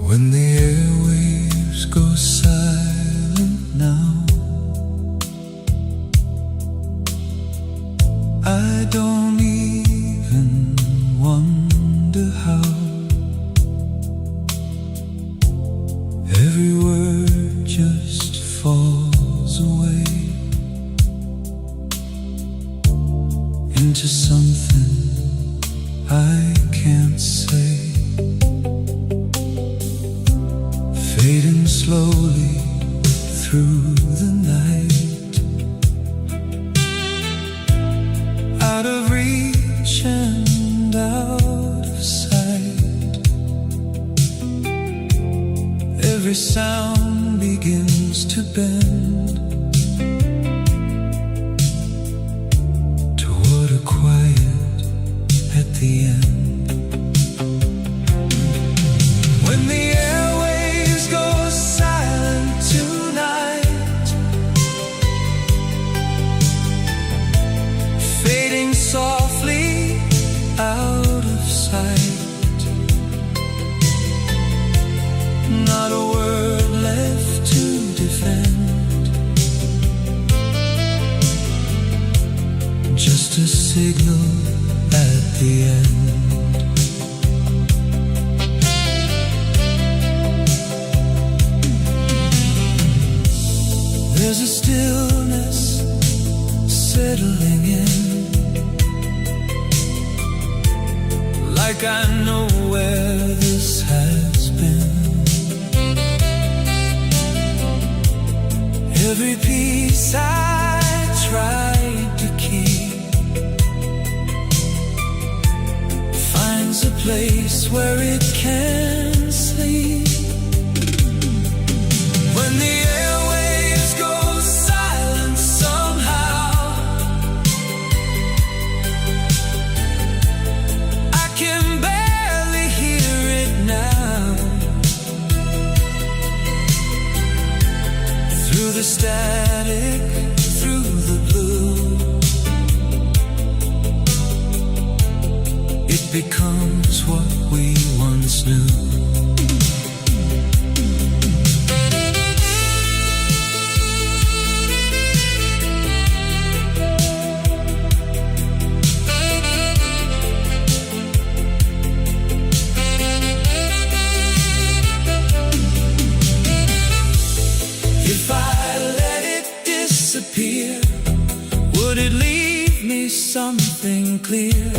When the airwaves go silent now, I don't even wonder how. Every word just falls away into something I can't say. slowly through the night, out of reach and out of sight. Every sound begins to bend toward a quiet at the end. When the airwaves go silent tonight, fading softly out of sight, not a word left to defend, just a signal at the end. There's a stillness settling in, like I know where this has been. Every piece I tried to keep finds a place where it can sleep. When the airwaves go silent somehow, I can barely hear it now. Through the static, through the blue, it becomes what we once knew. If I let it disappear, would it leave me something clear,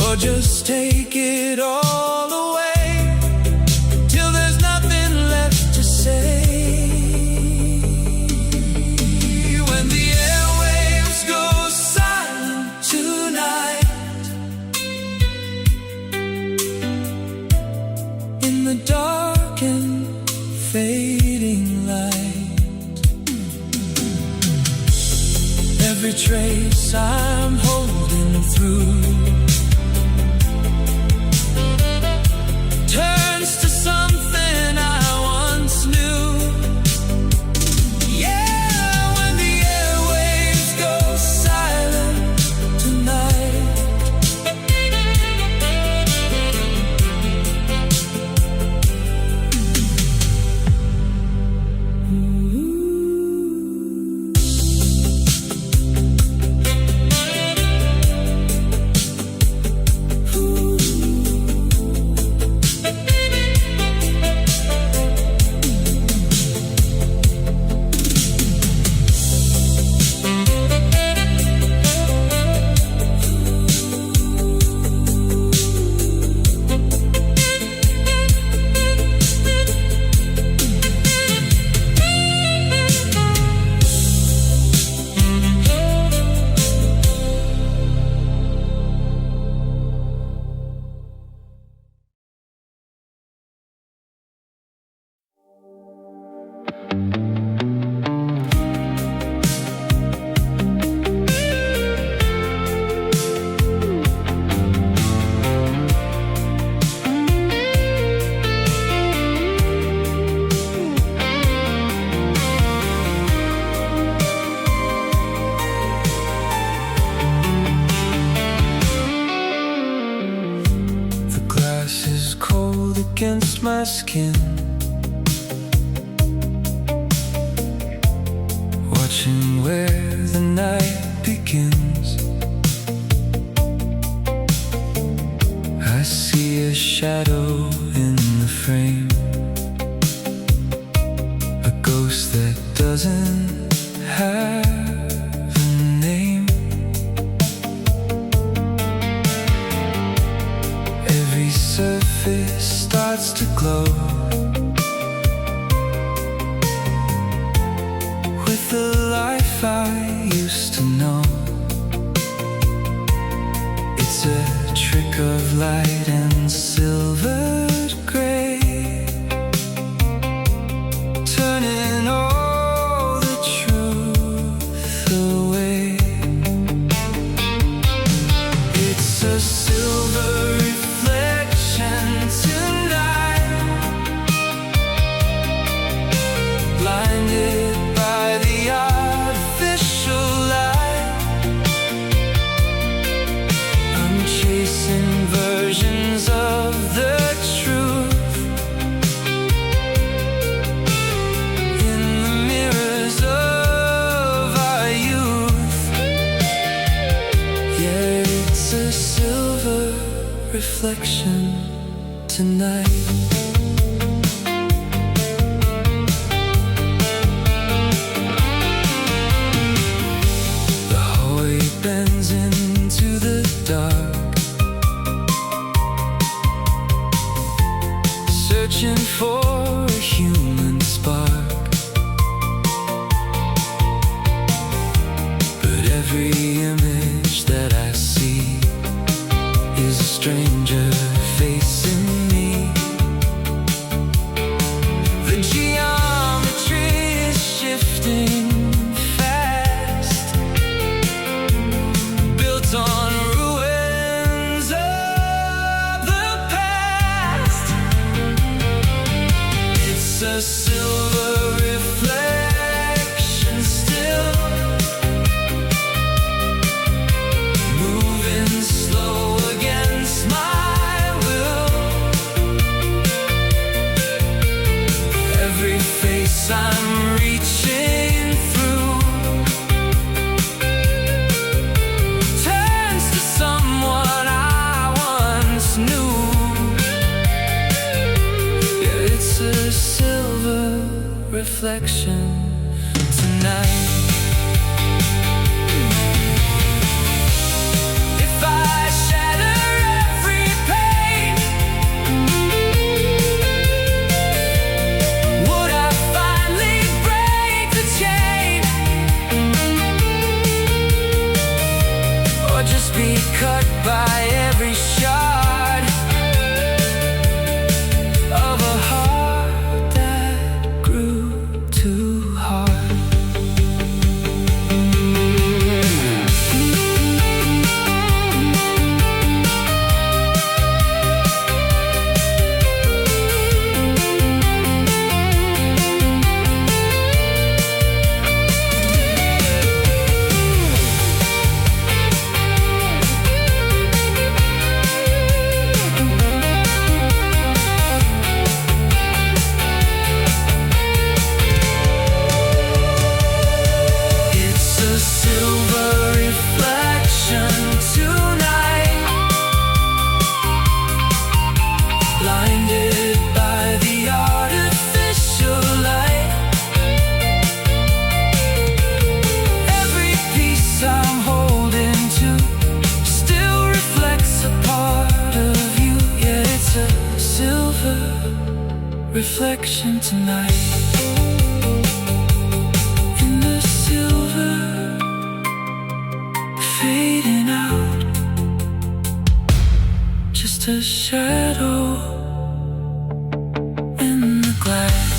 or just take it all away till there's nothing left to say? When the airwaves go silent tonight, in the dark and fading light, every trace I'm holding through turns to something I once knew. Yeah, when the airwaves go silent tonight, against my skin, watching where the night begins. I see a shadow in the frame, a ghost that doesn't have a name. Every surface starts to glow, light and silvered gray, turning all the truth away. It's a silver reflection tonight, blinded by the artificial light. I'm chasing versions of the truth in the mirrors of our youth. Yeah, it's a silver reflection tonight. Bends into the dark, searching for a human spark. But every image that I see is a stranger facing me. The geometry is shifting on ruins of the past. It's a silver reflection still, moving slow against my will. Every face I'm reaching through a silver reflection tonight. If I shatter every pane, would I finally break the chain, or just be cut by every shard of a heart that grew too hard? Reflection tonight, in the silver fading out, just a shadow in the glass.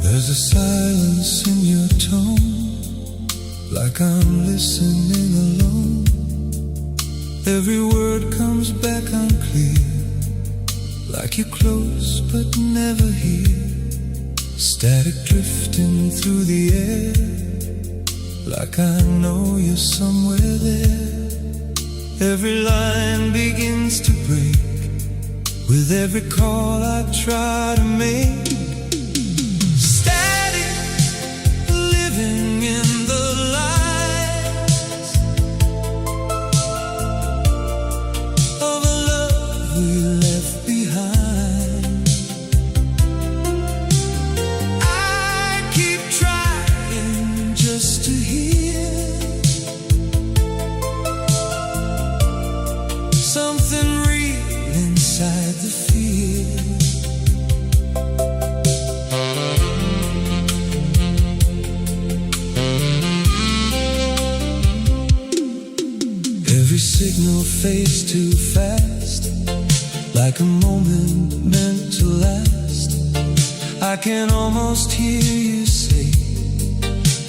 There's a silence in your tone, like I'm listening alone. Every word comes back unclear, like you're close but never here. Static drifting through the air, like I know you're somewhere there. Every line begins to break with every call I try to make. Static, living in the lies of a love we left behind. I keep trying just to hear something real inside the fear. Every signal fades too fast, like a moment meant to last. I can almost hear you say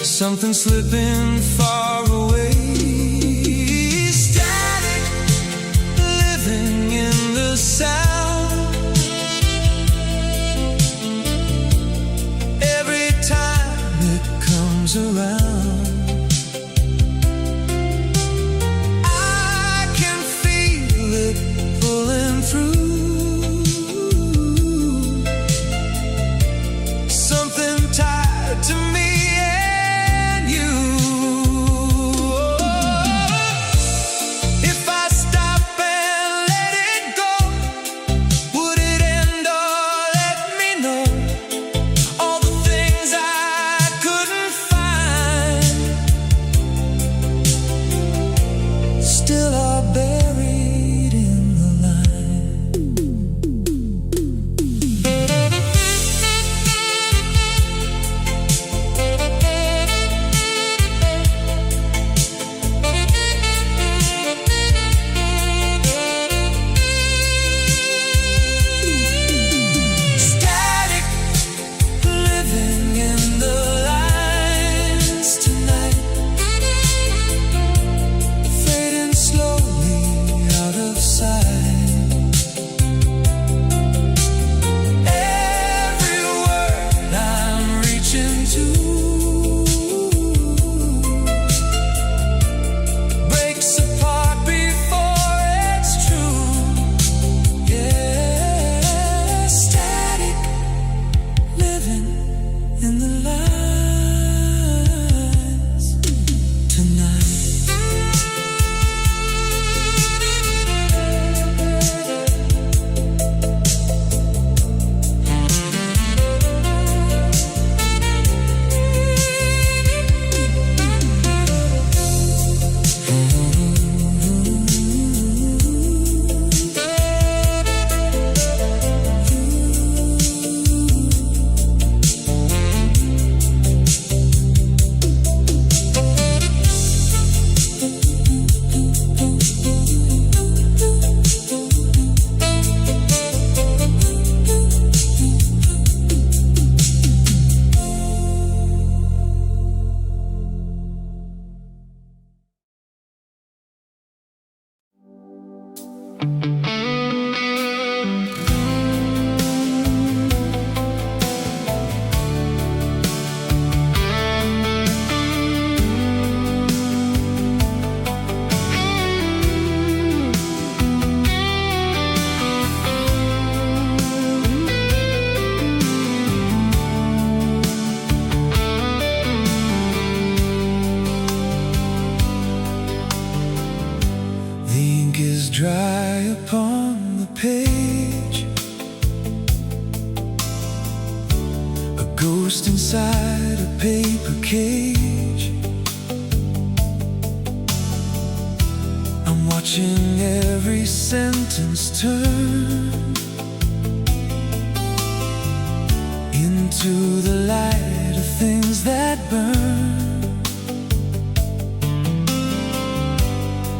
something slipping far away. Static, living in the sound. Every time it comes around, I can feel it pulling through. Something tied to me and you. If I stop and let it go, would it end or let me know all the things I couldn't find still are buried in the line? Static, living in the lines tonight, fading slowly out of sight. Every word I'm reaching to breaks apart before it's true. Yeah, static, living in the lines tonight. The ink is dry upon the page, a ghost inside a paper cage. I'm watching every sentence turn into the light of things that burn.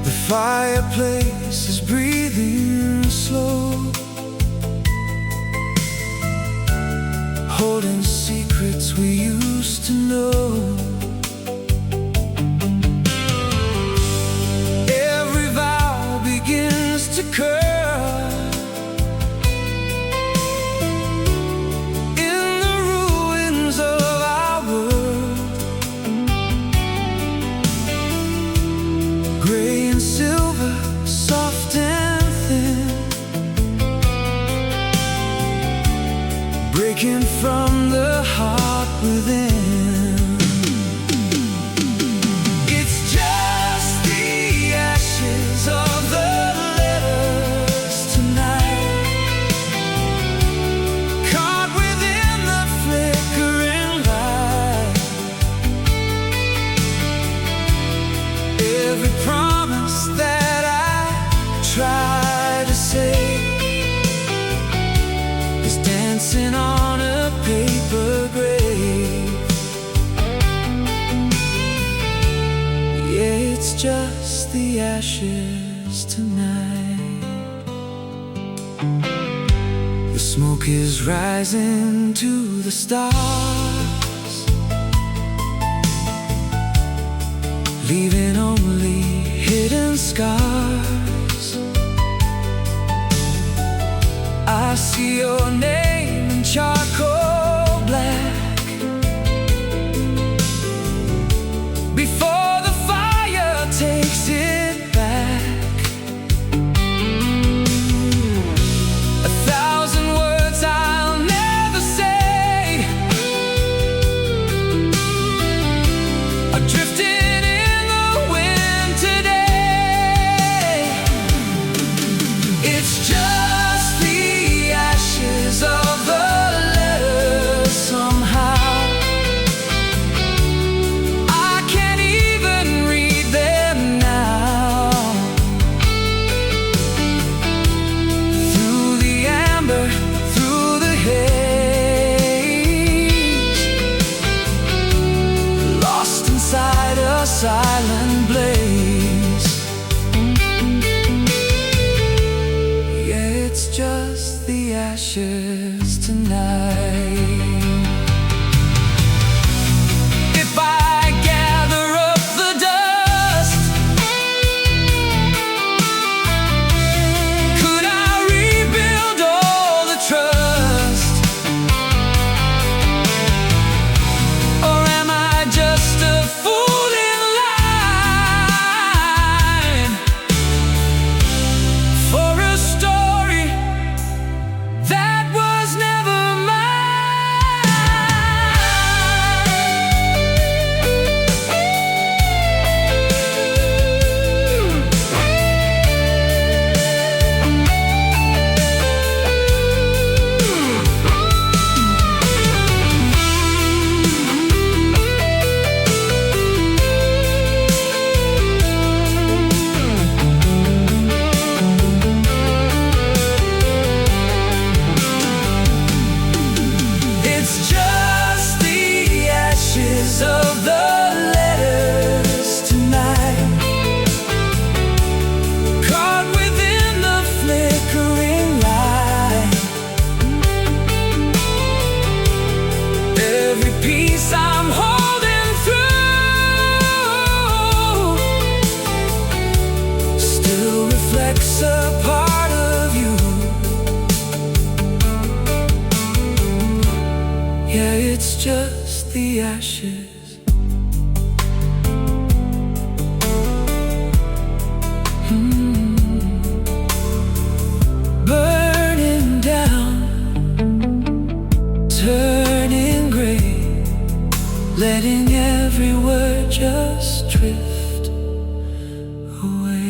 The fireplace is breathing slow, holding secrets we used to know. Every vow begins to curl in the ruins of our world. Gray and silver ashes tonight. The smoke is rising to the stars, leaving only hidden scars. I see your name in charcoal black. Before the fire takes it back, 1,000 words I'll never say are drifting in the wind today. It's just the ashes of the letters somehow. Silent blaze. Yeah, it's just the ashes tonight. If I gather up the dust, could I rebuild all the trust? Or am I just a fool of the letters tonight, caught within the flickering light. Every piece I'm holding through still reflects a part of you. Yeah, it's just the ashes. Burning down, turning gray, letting every word just drift away.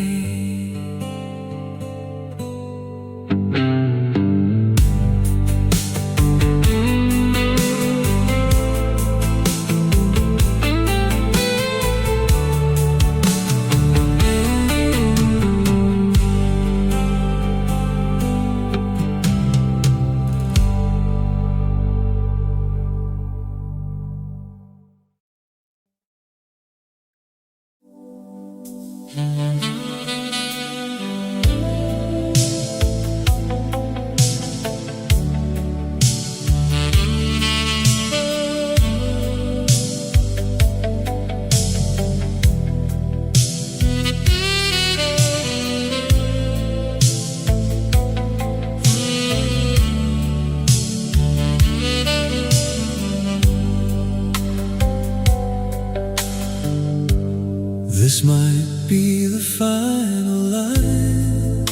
This might be the final line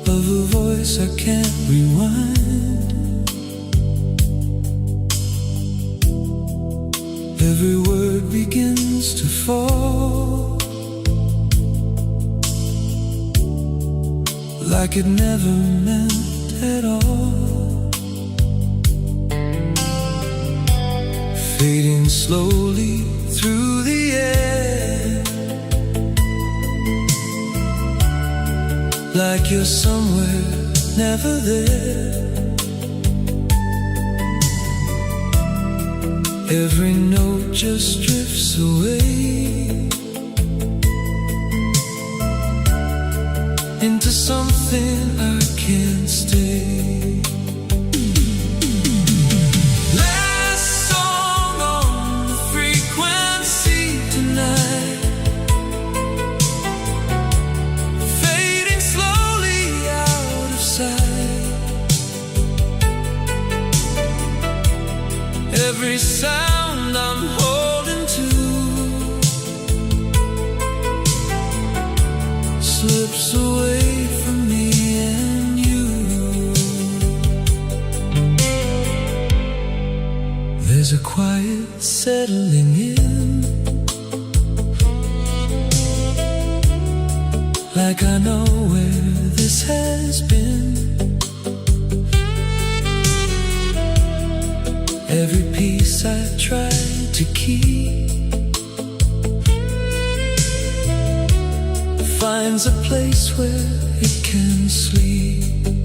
of a voice I can't rewind. Every word begins to fall, like it never meant at all. Fading slowly through the air, like you're somewhere, never there. Every note just drifts away. every sound I'm holding to slips away from me and you. There's a quiet settling in, like I know where this has been. Every piece I tried to keep finds a place where it can sleep.